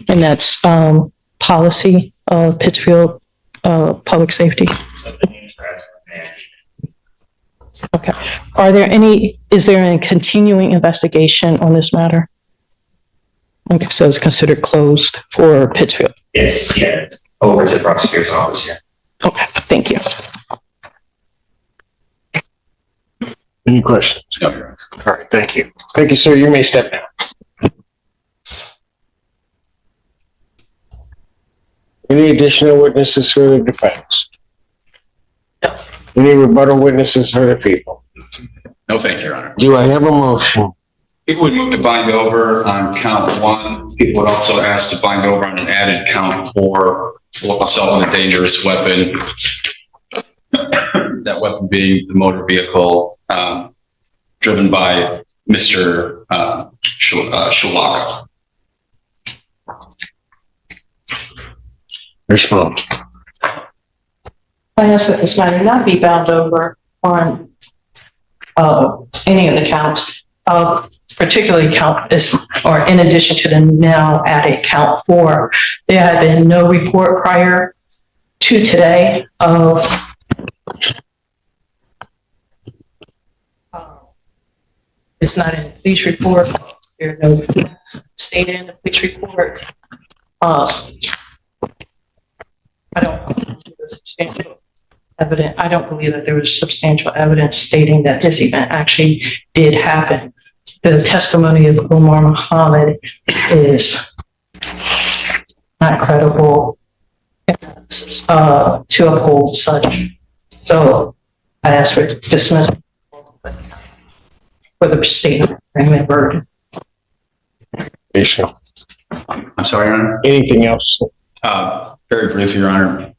And that's, policy of Pittsfield, public safety? So the names were as Okay. Is there any continuing investigation on this matter? Okay, so it's considered closed for Pittsfield. Yes, yeah, over to the prosecutor's office, yeah. Okay, thank you. Any questions? All right, thank you. Thank you, sir. You may step down. Any additional witnesses for the defense? No. Any rebuttal witnesses for the people? No, thank you, Your Honor. Do I have a motion? People would move to bind over on count 1. People would also ask to bind over on an added count for assault with a dangerous weapon. That weapon being the motor vehicle driven by Mr. Shulaka. Response. I ask that this matter not be bound over on any of the counts, particularly count is, or in addition to the now added count 4. There had been no report prior to today of it's not in the police report. There are no stated in the police report. I don't believe that there was substantial evidence stating that this event actually did happen. The testimony of Umar Muhammad is not credible to uphold such. So I ask for dismissal for the statement of burden. I'm sorry, Your Honor. Anything else? Very briefly, Your Honor.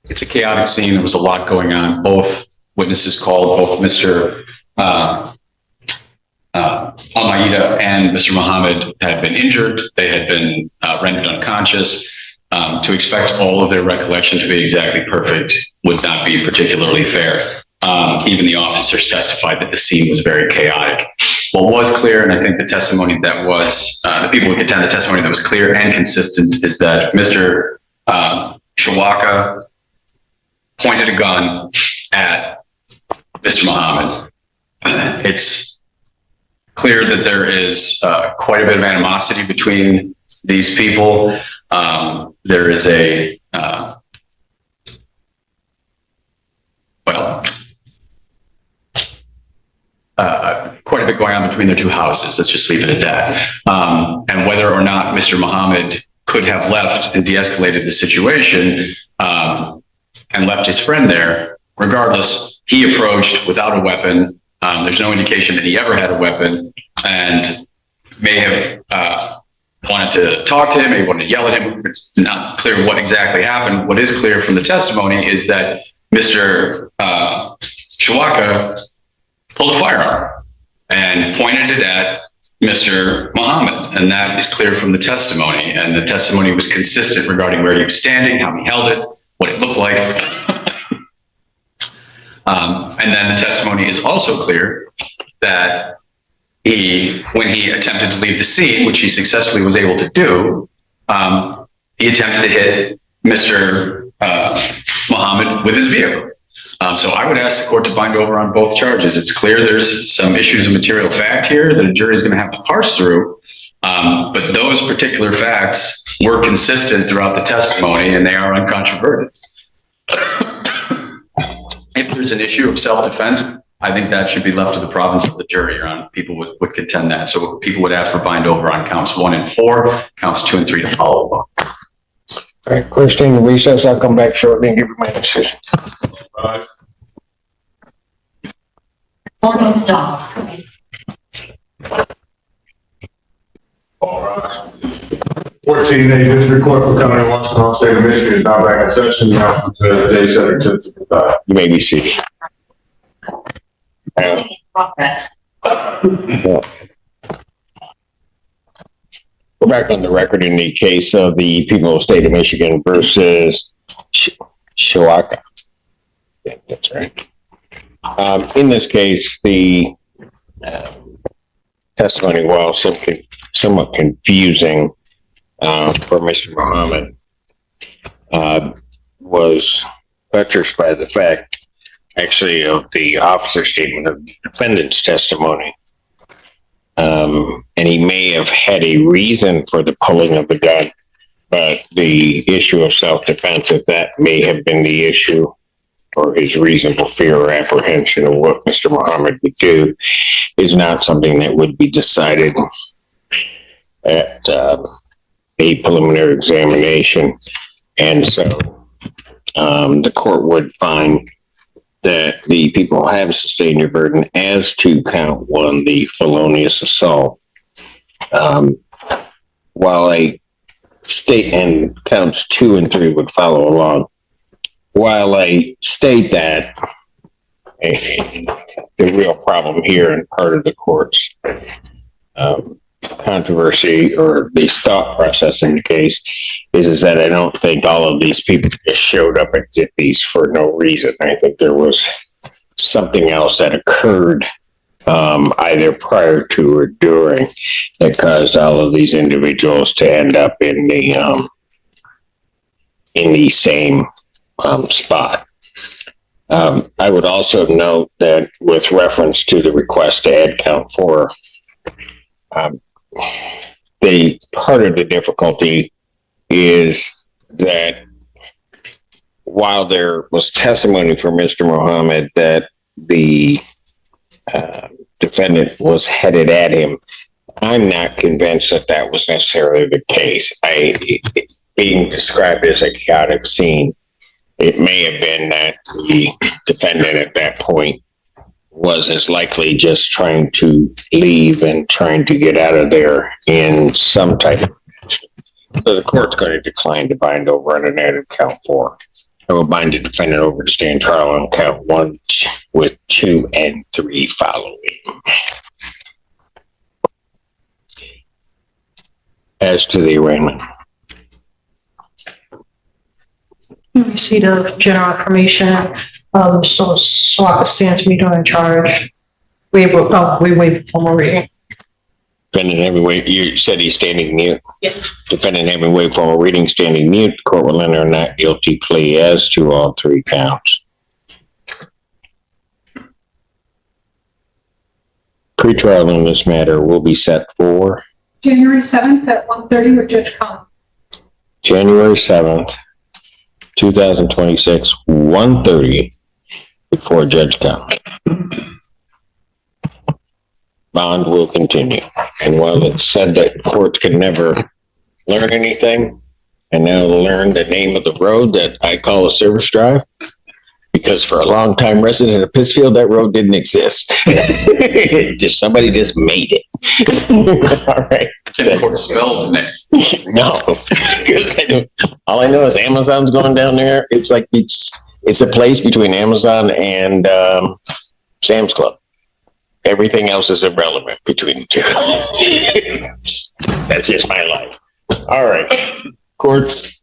It's a chaotic scene. There was a lot going on. Both witnesses called, both Mr. Al-Maida and Mr. Muhammad had been injured. They had been rendered unconscious. To expect all of their recollection to be exactly perfect would not be particularly fair. Even the officers testified that the scene was very chaotic. What was clear, and I think the testimony that was, the people would contend the testimony that was clear and consistent is that Mr. Shawaka pointed a gun at Mr. Muhammad. It's clear that there is quite a bit of animosity between these people. There is quite a bit going on between their two houses. Let's just leave it at that. And whether or not Mr. Muhammad could have left and de-escalated the situation and left his friend there, regardless, he approached without a weapon. There's no indication that he ever had a weapon and may have wanted to talk to him, maybe wanted to yell at him. It's not clear what exactly happened. What is clear from the testimony is that Mr. Shawaka pulled a firearm and pointed it at Mr. Muhammad, and that is clear from the testimony. And the testimony was consistent regarding where he was standing, how he held it, what it looked like. And then the testimony is also clear that when he attempted to leave the scene, which he successfully was able to do, he attempted to hit Mr. Muhammad with his vehicle. So I would ask the court to bind over on both charges. It's clear there's some issues of material fact here that a jury is going to have to parse through. But those particular facts were consistent throughout the testimony and they are uncontroverted. If there's an issue of self-defense, I think that should be left to the province of the jury. Your Honor, people would contend that. So people would ask for bind over on counts 1 and 4, counts 2 and 3 to follow along. All right, first thing in recess, I'll come back shortly and give you my decision. Almost done. All right. 14A District Court for County of Washington, State of Michigan is now back in session. Now to J. Senator Simpson. You may be seated. Go back on the record in the case of the people of the state of Michigan versus Shawaka. Yeah, that's right. In this case, the testimony, while somewhat confusing for Mr. Muhammad, was buttressed by the fact, actually, of the officer's statement of the defendant's testimony. And he may have had a reason for the pulling of the gun, but the issue of self-defense, if that may have been the issue, or his reasonable fear or apprehension of what Mr. Muhammad would do, is not something that would be decided at a preliminary examination. And so the court would find that the people have sustained their burden as to count one, the felonious assault. While a state and counts 2 and 3 would follow along. While I state that the real problem here and part of the court's controversy or the thought process in the case is that I don't think all of these people just showed up at Zippy's for no reason. I think there was something else that occurred either prior to or during that caused all of these individuals to end up in the same spot. I would also note that with reference to the request to add count 4, the part of the difficulty is that while there was testimony from Mr. Muhammad that the defendant was headed at him, I'm not convinced that that was necessarily the case. Being described as a chaotic scene, it may have been that the defendant at that point was as likely just trying to leave and trying to get out of there in some type of fashion. So the court's going to decline to bind over on an added count 4. I will bind the defendant over to stand trial on count 1 with 2 and 3 following. As to the arraignment. Receipt of general information, so SWAT stands to be doing a charge. We waive formal reading. Defendant having waived, you said he's standing mute. Yeah. Defendant having waived formal reading, standing mute. The court will enter a not guilty plea as to all 3 counts. Pretrial in this matter will be set for January 7th at 1:30 with Judge Collins. January 7th, 2026, 1:30 before Judge Collins. Bond will continue. And while it's said that courts can never learn anything, and now learn the name of the road that I call a service drive, because for a long time resident of Pittsfield, that road didn't exist. Somebody just made it. All right. Can court spell the name? No, because all I know is Amazon's going down there. It's like it's a place between Amazon and Sam's Club. Everything else is irrelevant between the two. That's just my life. All right, courts